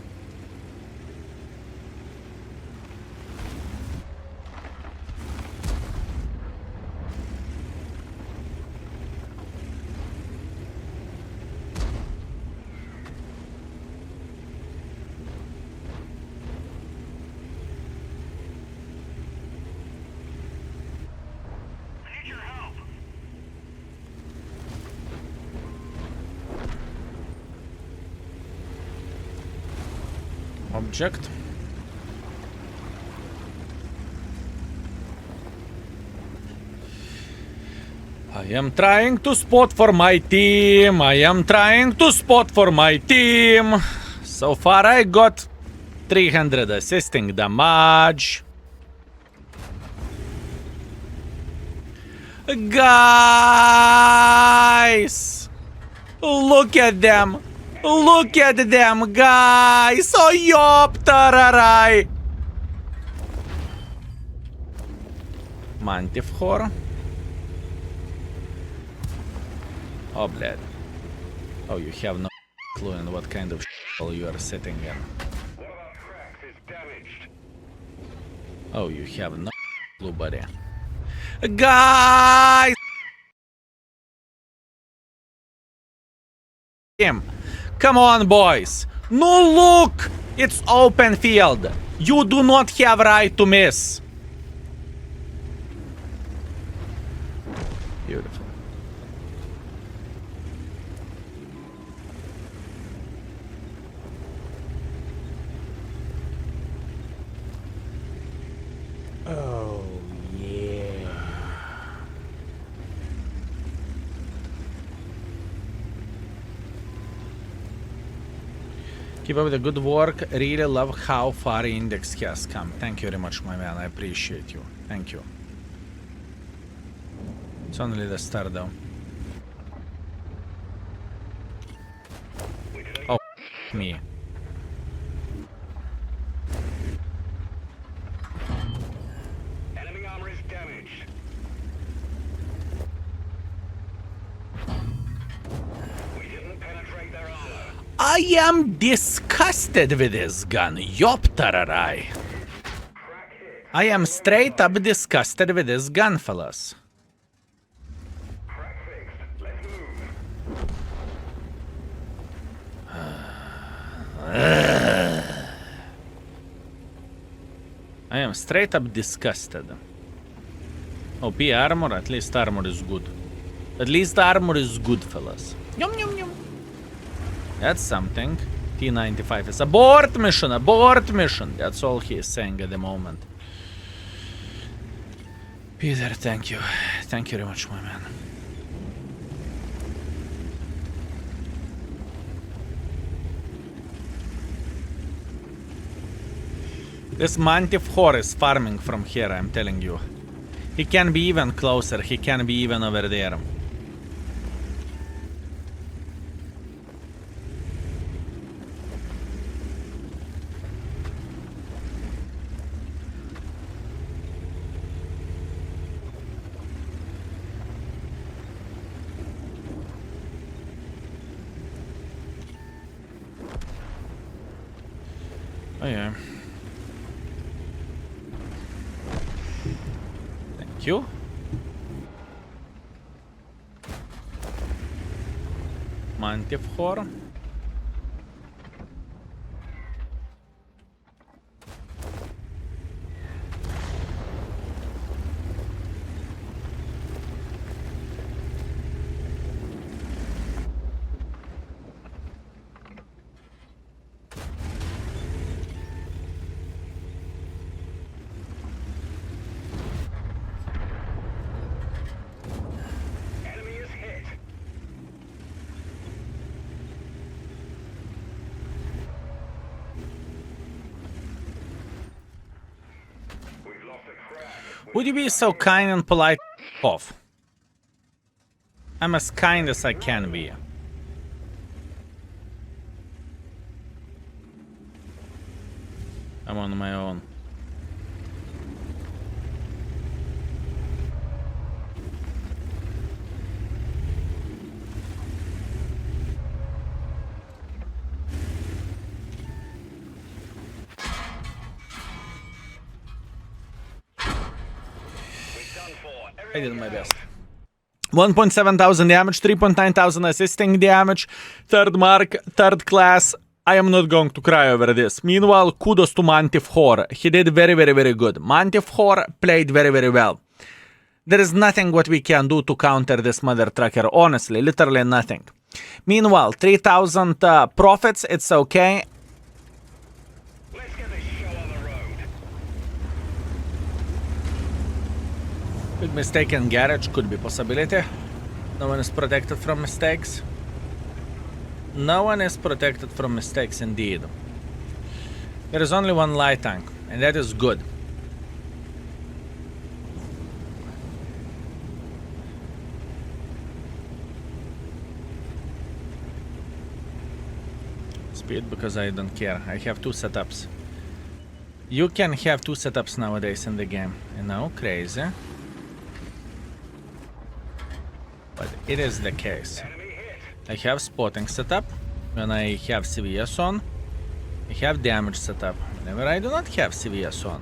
S2: I need your help.
S1: Object. I am trying to spot for my team. I am trying to spot for my team. So far I got 300 assisting damage. Guys! Look at them! Look at them, guys! Oh, yop, tararai! Mantifhor. Oh, bled. Oh, you have no clue in what kind of shell you are sitting in.
S2: One of our tracks is damaged.
S1: Oh, you have no clue, buddy. Guys! Come on, boys! No, look! It's open field. You do not have right to miss. Beautiful.
S3: Oh, yeah.
S1: Keep up the good work. Really love how far Index has come. Thank you very much, my man. I appreciate you. Thank you. It's only the start, though. Oh, me.
S2: Enemy armor is damaged. We didn't penetrate their armor.
S1: I am disgusted with this gun. Yop, tararai.
S2: Track hit.
S1: I am straight up disgusted with this gun, fellas.
S2: Track fixed. Let's move.
S1: I am straight up disgusted. OP armor? At least armor is good. At least armor is good, fellas. Yum, yum, yum. That's something. T95 is abort mission, abort mission. That's all he is saying at the moment. Peter, thank you. Thank you very much, my man. This Mantifhor is farming from here, I'm telling you. He can be even closer, he can be even over there. Oh yeah. Thank you. Manticore.
S2: Enemy is hit. We've lost a crack.
S1: Would you be so kind and polite? Off. I'm as kind as I can be. I'm on my own.
S2: We've done for.
S1: I did my best. 1.7 thousand damage, 3.9 thousand assisting damage, third mark, third class. I am not going to cry over this. Meanwhile, kudos to Manticore. He did very, very, very good. Manticore played very, very well. There is nothing what we can do to counter this mother trucker. Honestly, literally nothing. Meanwhile, 3,000 profits, it's okay.
S2: Let's get this show on the road.
S1: Big mistake in garage could be possibility. No one is protected from mistakes. No one is protected from mistakes indeed. There is only one light tank, and that is good. Speed because I don't care. I have two setups. You can have two setups nowadays in the game. You know, crazy. But it is the case.
S2: Enemy hit.
S1: I have spotting setup when I have CVS on. I have damage setup whenever I do not have CVS on.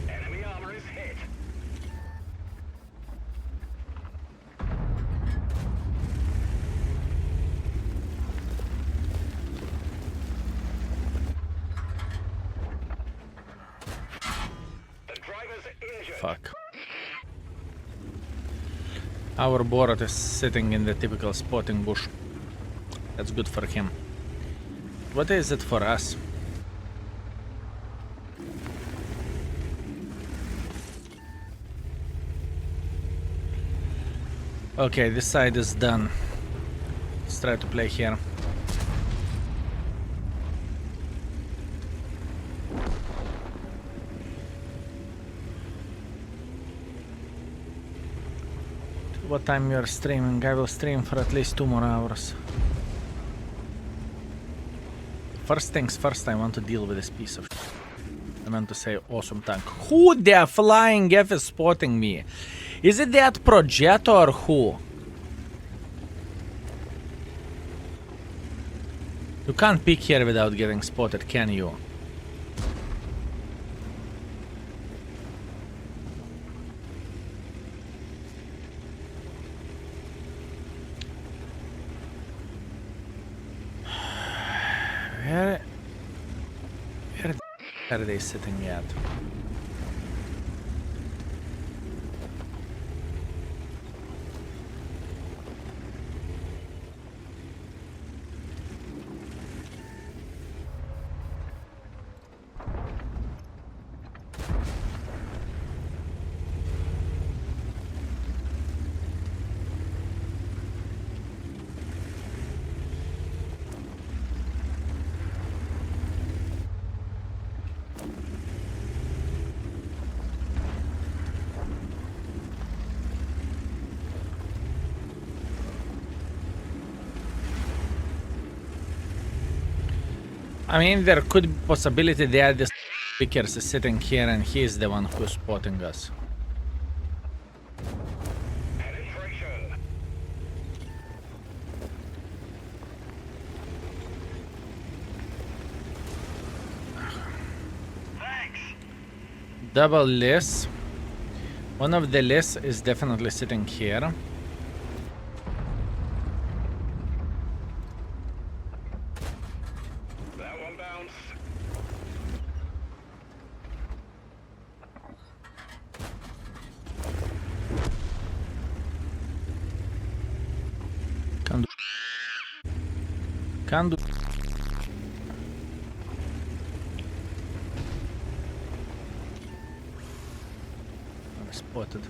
S2: Enemy armor is hit. The driver's injured.
S1: Fuck. Our Borat is sitting in the typical spotting bush. That's good for him. What is it for us? Okay, this side is done. Let's try to play here. What time you are streaming? I will stream for at least 2 more hours. First things first, I want to deal with this piece of shit. I meant to say awesome tank. Who the flying F is spotting me? Is it that Progetto or who? You can't peek here without getting spotted, can you? Where are they sitting at? I mean, there could be possibility that this Vickers is sitting here and he is the one who's spotting us.
S2: Penetration.
S1: Double list. One of the lists is definitely sitting here.
S2: That one bounced.
S1: Can't do. I'm spotted.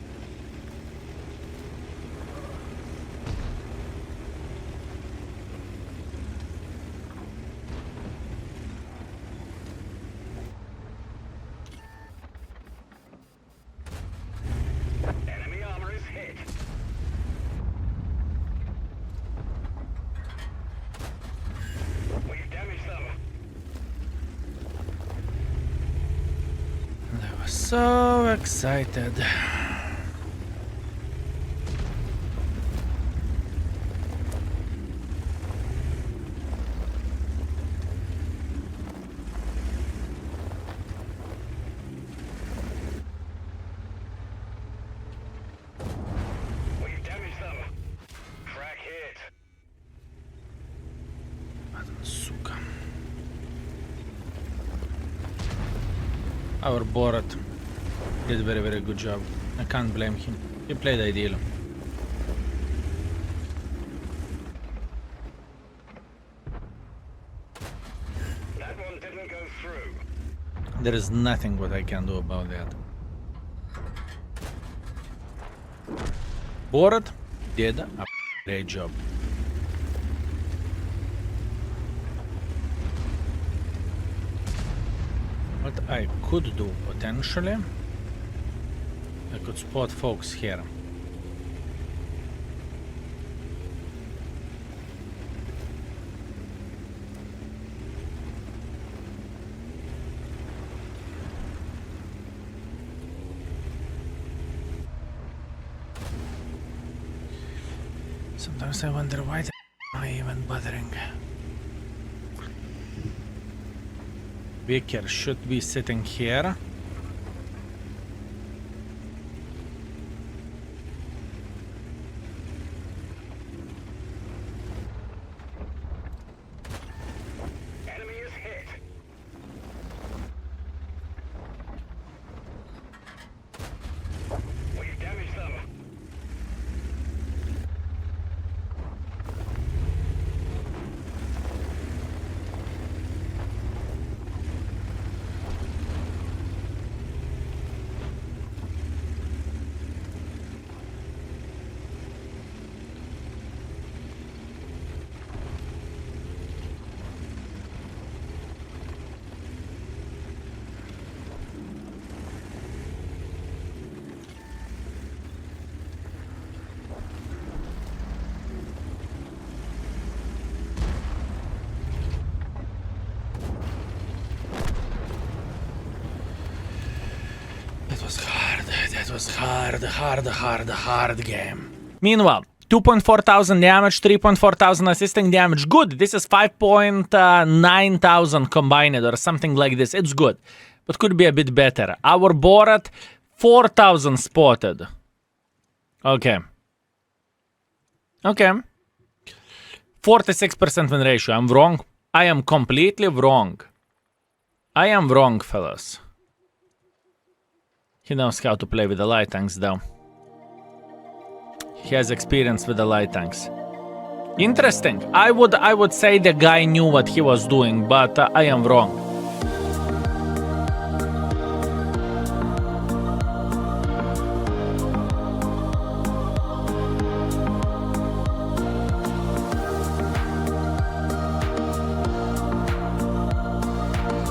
S2: Enemy armor is hit. We've damaged them.
S1: I was so excited.
S2: We've damaged them. Crack hit.
S1: Сука. Our Borat did a very good job. I can't blame him. He played ideal.
S2: That one didn't go through.
S1: There is nothing what I can do about that. Borat did a great job. What I could do potentially, I could spot folks here. Sometimes I wonder why the am I even bothering. Vicker should be sitting here.
S2: Enemy is hit. We've damaged them.
S1: That was hard game. Meanwhile, 2.4 thousand damage, 3.4 thousand assisting damage. Good. This is 5.9 thousand combined or something like this. It's good. But could be a bit better. Our Borat, 4,000 spotted. Okay. Okay. 46% win ratio. I'm wrong. I am completely wrong. I am wrong, fellas. He knows how to play with the light tanks, though. He has experience with the light tanks. Interesting. I would say the guy knew what he was doing, but I am wrong.